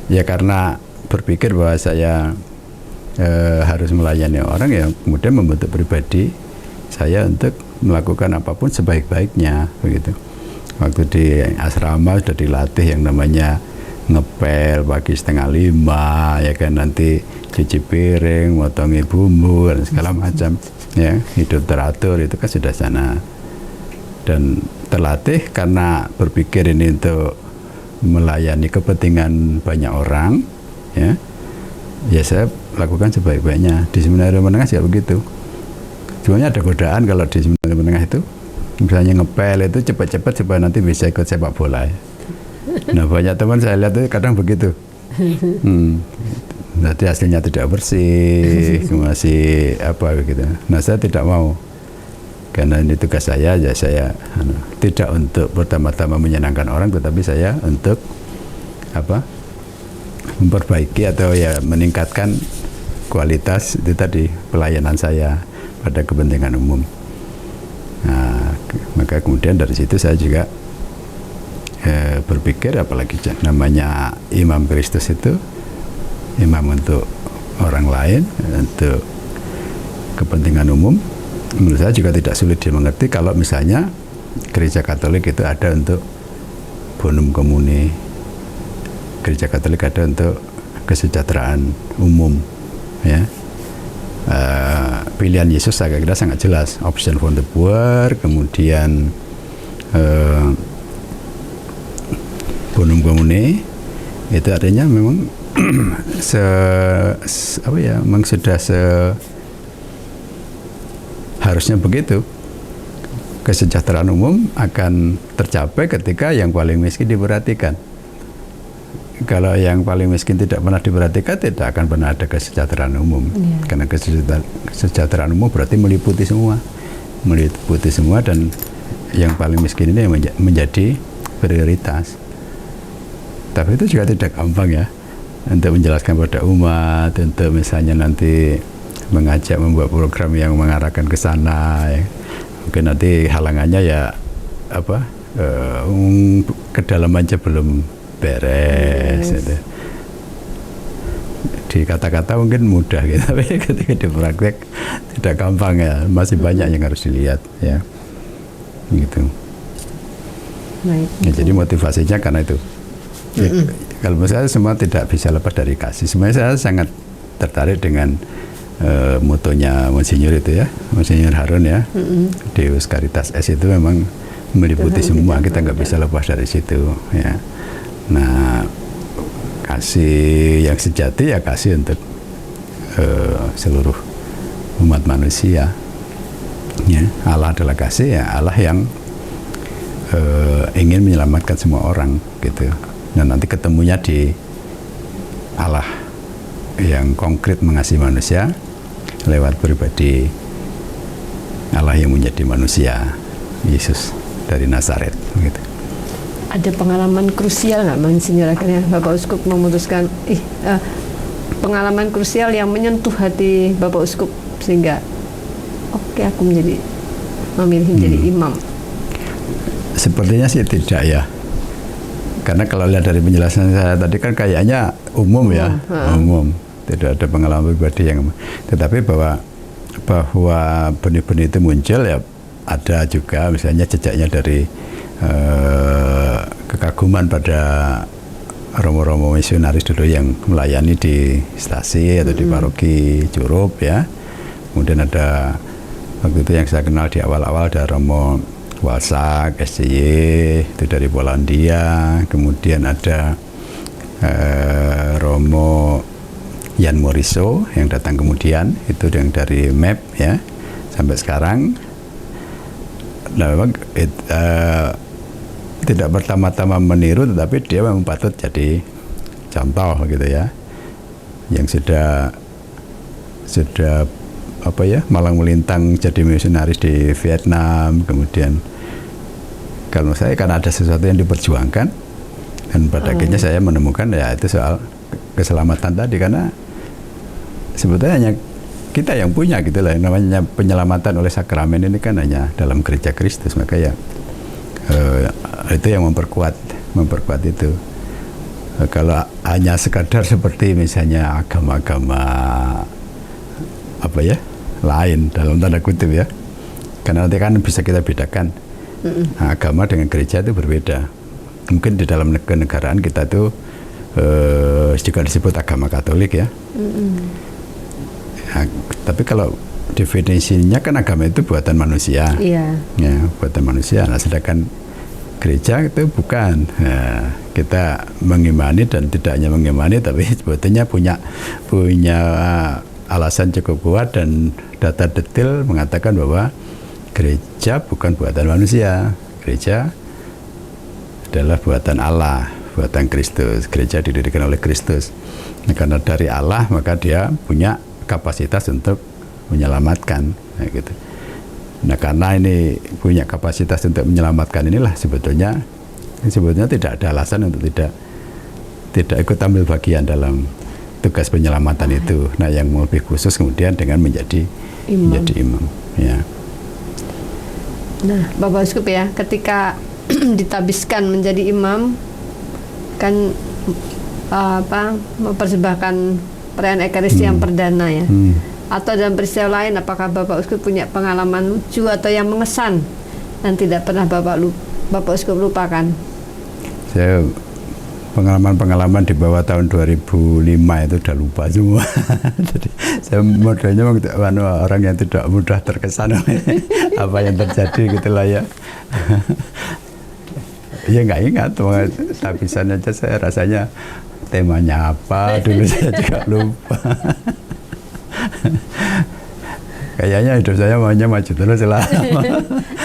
ya karena berpikir bahwa saya harus melayani orang, ya kemudian membentuk pribadi saya untuk melakukan apapun sebaik-baiknya begitu. Waktu di asrama sudah dilatih yang namanya ngepel pagi 4:30 ya kan, nanti cuci piring, motongi bumbu dan segala macam ya, hidup teratur itu kan sudah sana. Dan terlatih karena berpikir ini untuk melayani kepentingan banyak orang ya saya lakukan sebaik-baiknya. Di seminari menengah juga begitu. Sebenarnya ada godaan kalau di seminari menengah itu, misalnya ngepel itu cepat-cepat supaya nanti bisa ikut sepak bola ya. Nah banyak teman saya lihat itu kadang begitu. Nanti hasilnya tidak bersih, masih begitu. Nah saya tidak mau, karena ini tugas saya, ya saya tidak untuk pertama-tama menyenangkan orang, tetapi saya untuk memperbaiki atau ya meningkatkan kualitas itu tadi, pelayanan saya pada kepentingan umum. Nah maka kemudian dari situ saya juga berpikir, apalagi namanya imam Kristus itu imam untuk orang lain, untuk kepentingan umum. Menurut saya juga tidak sulit dimengerti kalau misalnya gereja Katolik itu ada untuk bonum comuni, gereja Katolik ada untuk kesejahteraan umum ya. Pilihan Yesus saya kira sangat jelas, option for the poor, kemudian bonum comuni itu artinya memang memang sudah harusnya begitu. Kesejahteraan umum akan tercapai ketika yang paling miskin diperhatikan. Kalau yang paling miskin tidak pernah diperhatikan, tidak akan pernah ada kesejahteraan umum. Karena kesejahteraan umum berarti meliputi semua, dan yang paling miskin ini menjadi prioritas. Tapi itu juga tidak gampang ya, untuk menjelaskan pada umat, untuk misalnya nanti mengajak membuat program yang mengarahkan ke sana ya. Mungkin nanti halangannya ya kedalaman aja belum beres gitu. Di kata-kata mungkin mudah gitu, tapi ketika di praktek tidak gampang ya, masih banyak yang harus dilihat ya gitu. Ya, jadi motivasinya karena itu. Kalau menurut saya semua tidak bisa lepas dari kasih. Sebenarnya saya sangat tertarik dengan motonya Monsinyur itu ya, Monsinyur Harun ya, Deus Caritas Est itu memang meliputi semua, kita nggak bisa lepas dari situ ya. Nah kasih yang sejati ya kasih untuk seluruh umat manusia ya. Allah adalah kasih ya, Allah yang ingin menyelamatkan semua orang gitu. Nah nanti ketemunya di Allah yang konkret mengasihi manusia lewat pribadi Allah yang menjadi manusia, Yesus dari Nazaret gitu. Ada pengalaman krusial nggak, Monsinyur, akhirnya Bapak Uskup memutuskan pengalaman krusial yang menyentuh hati Bapak Uskup sehingga oke, aku memilih menjadi imam? Sepertinya sih tidak ya. Karena kalau lihat dari penjelasan saya tadi kan kayaknya umum ya, umum. Tidak ada pengalaman pribadi yang, tetapi bahwa benih-benih itu muncul ya ada juga, misalnya jejaknya dari kekaguman pada romo-romo misionaris dulu yang melayani di stasi atau di paroki Curup ya. Kemudian ada waktu itu yang saya kenal di awal-awal ada Romo Walsak, SCY itu dari Polandia. Kemudian ada Romo Jan Moriso yang datang kemudian, itu yang dari MEP ya sampai sekarang. Nah, memang tidak pertama-tama meniru, tetapi dia memang patut jadi contoh gitu ya, yang sudah apa ya, malang melintang jadi misionaris di Vietnam. Kemudian kalau saya karena ada sesuatu yang diperjuangkan, dan pada akhirnya saya menemukan ya itu soal keselamatan tadi, karena sebetulnya hanya kita yang punya gitu lah, yang namanya penyelamatan oleh sakramen ini kan hanya dalam gereja Kristus, maka ya itu yang memperkuat itu. Kalau hanya sekadar seperti misalnya agama-agama apa ya lain dalam tanda kutip ya, karena nanti kan bisa kita bedakan agama dengan gereja itu berbeda. Mungkin di dalam kenegaraan kita tuh juga disebut agama Katolik ya. Nah, tapi kalau definisinya kan agama itu buatan manusia, ya buatan manusia. Nah, sedangkan gereja itu bukan. Nah, kita mengimani dan tidak hanya mengimani, tapi sebetulnya punya alasan cukup kuat dan data detail mengatakan bahwa gereja bukan buatan manusia. Gereja adalah buatan Allah, buatan Kristus. Gereja didirikan oleh Kristus. Nah, karena dari Allah maka dia punya kapasitas untuk menyelamatkan, gitu. Nah, karena ini punya kapasitas untuk menyelamatkan inilah sebetulnya tidak ada alasan untuk tidak ikut ambil bagian dalam tugas penyelamatan itu. Nah, yang lebih khusus kemudian dengan menjadi imam. Ya. Nah, Bapak Uskup ya, ketika ditabiskan menjadi imam kan mempersembahkan perayaan Ekaristi yang perdana ya. Atau dalam peristiwa lain, apakah Bapak Uskup punya pengalaman lucu atau yang mengesan dan tidak pernah Bapak Uskup lupakan? Saya pengalaman di bawah tahun 2005 itu udah lupa semua. Jadi saya modelnya orang yang tidak mudah terkesan apa yang terjadi gitulah ya. Ya nggak ingat, tabisan aja saya rasanya temanya apa dulu saya juga lupa. Kayaknya hidup saya maunya maju terus selama.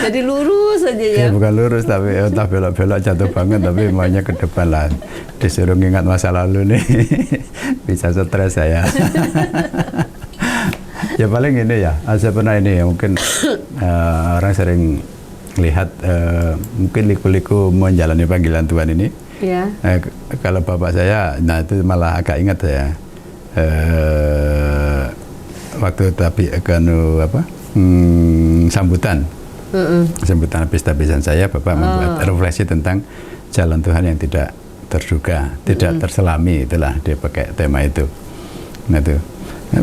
Jadi lurus aja ya? Ya bukan lurus, tapi entah belok-belok jatuh banget, tapi maunya ke depan lah. Disuruh ingat masa lalu nih, bisa stres saya. Ya paling ini ya, saya pernah ini ya, mungkin orang sering lihat mungkin liku-liku menjalani panggilan Tuhan ini. Ya. Kalau bapak saya, nah itu malah agak ingat ya. Waktu sambutan habis tabisan saya, bapak membuat refleksi tentang jalan Tuhan yang tidak terduga, tidak terselami, itulah dia pakai tema itu. Nah itu,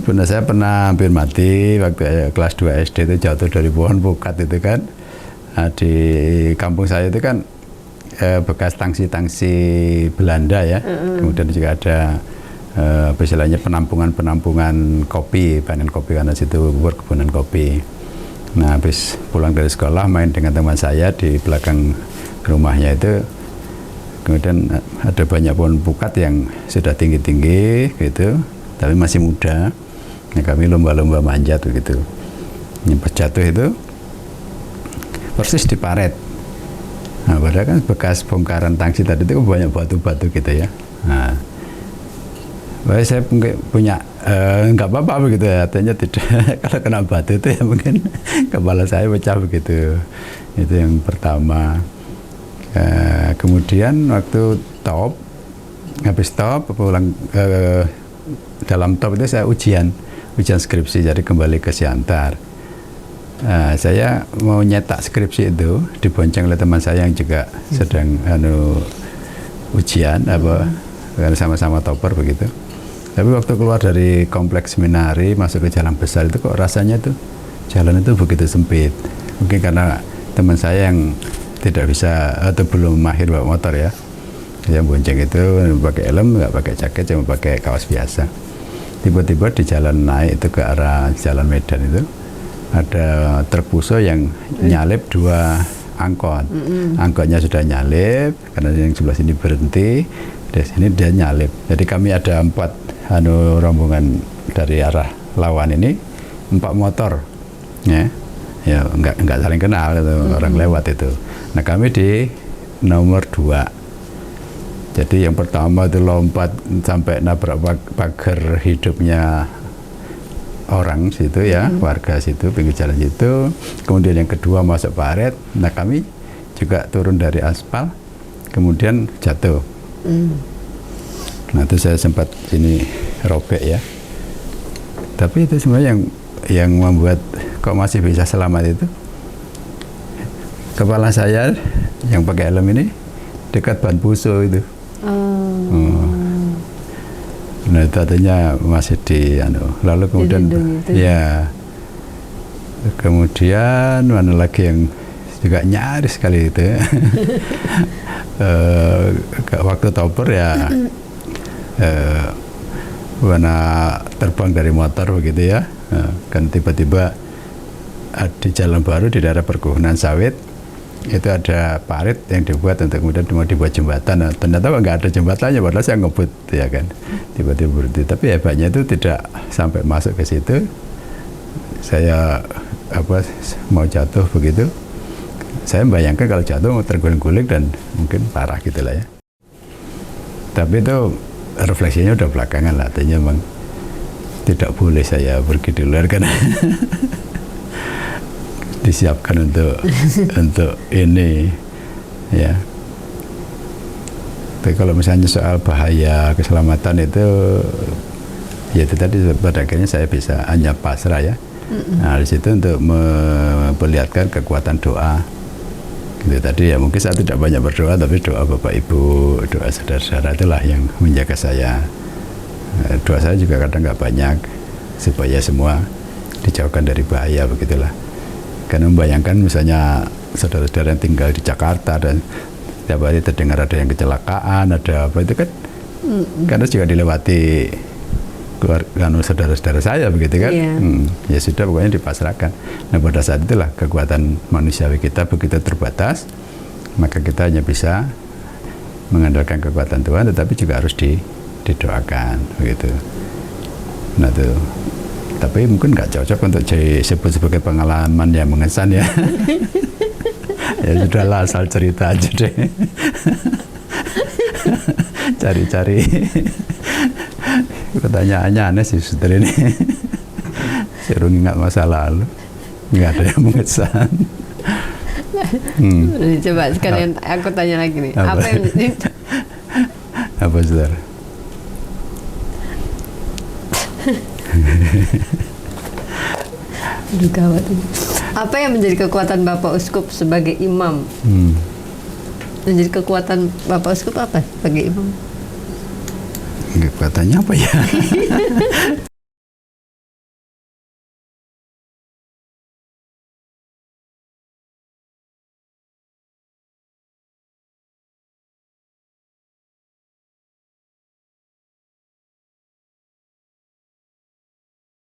benar saya pernah hampir mati waktu kelas 2 SD itu, jatuh dari pohon pukat itu kan. Nah, di kampung saya itu kan bekas tangsi-tangsi Belanda ya, kemudian juga ada istilahnya penampungan kopi, panen kopi, karena situ perkebunan kopi. Nah, habis pulang dari sekolah main dengan teman saya di belakang rumahnya itu, kemudian ada banyak pohon pukat yang sudah tinggi-tinggi gitu, tapi masih muda. Nah, kami lomba-lomba manjat begitu. Pas jatuh itu persis di paret. Nah, padahal kan bekas bongkaran tangsi tadi itu banyak batu-batu gitu ya. Nah, baik, saya punya nggak apa-apa begitu ya, artinya tidak. Kalau kena batu itu ya mungkin kepala saya pecah begitu. Itu yang pertama. Kemudian waktu habis pulang dalam top itu saya ujian skripsi, jadi kembali ke Siantar. Nah, saya mau nyetak skripsi itu dibonceng oleh teman saya yang juga sedang ujian karena sama-sama topper begitu. Tapi waktu keluar dari kompleks seminari masuk ke jalan besar itu kok rasanya tuh jalan itu begitu sempit. Mungkin karena teman saya yang tidak bisa atau belum mahir bawa motor ya. Yang bonceng itu pakai helm, nggak pakai jaket, cuma pakai kaos biasa. Tiba-tiba di jalan naik itu ke arah jalan Medan itu ada truk puso yang nyalip 2 angkot. Angkotnya sudah nyalip karena yang sebelah sini berhenti, di sini dia nyalip. Jadi kami ada 4 rombongan dari arah lawan ini, 4 motor, ya nggak saling kenal itu, orang lewat itu. Nah kami di nomor 2. Jadi yang pertama itu lompat sampai nabrak pagar hidupnya orang situ ya, warga situ, pinggir jalan situ. Kemudian yang kedua masuk paret. Nah kami juga turun dari aspal, kemudian jatuh. Nah itu saya sempat ini robek ya. Tapi itu sebenarnya yang membuat kok masih bisa selamat itu, kepala saya yang pakai helm ini dekat ban puso itu. Nah itu artinya masih lalu kemudian ya, kemudian mana lagi yang juga nyaris sekali itu ya. Waktu topper ya mana terbang dari motor begitu ya, kan tiba-tiba di jalan baru di daerah perkebunan sawit itu ada parit yang dibuat untuk kemudian mau dibuat jembatan. Nah, ternyata nggak ada jembatannya, padahal saya ngebut ya kan, tiba-tiba berhenti. Tapi hebatnya itu tidak sampai masuk ke situ. Saya mau jatuh begitu, saya membayangkan kalau jatuh mau terguling-guling dan mungkin parah gitu lah ya. Tapi itu refleksinya udah belakangan lah, artinya memang tidak boleh saya pergi di luar karena disiapkan untuk ini ya. Tapi kalau misalnya soal bahaya keselamatan itu ya itu tadi pada akhirnya saya bisa hanya pasrah ya. Nah di situ untuk memperlihatkan kekuatan doa gitu tadi ya. Mungkin saya tidak banyak berdoa, tapi doa Bapak Ibu, doa saudara-saudara itulah yang menjaga saya. Doa saya juga kadang nggak banyak supaya semua dijauhkan dari bahaya begitulah. Karena membayangkan misalnya saudara-saudara yang tinggal di Jakarta dan setiap hari terdengar ada yang kecelakaan, ada apa itu kan, karena juga dilewati keluarga saudara-saudara saya begitu kan, ya sudah pokoknya dipasrahkan. Nah pada saat itulah kekuatan manusiawi kita begitu terbatas, maka kita hanya bisa mengandalkan kekuatan Tuhan, tetapi juga harus didoakan begitu. Nah tuh. Tapi mungkin nggak cocok untuk disebut sebagai pengalaman yang mengesan ya. Ya sudahlah, asal cerita aja deh. Cari-cari. Pertanyaannya aneh sih saudara ini. Suruh ingat masa lalu, nggak ada yang mengesan. Coba sekalian aku tanya lagi nih. Apa yang apa saudara? Aduh gawat ini. Apa yang menjadi kekuatan Bapak Uskup sebagai imam? Menjadi kekuatan Bapak Uskup apa sebagai imam? Kekuatannya apa ya?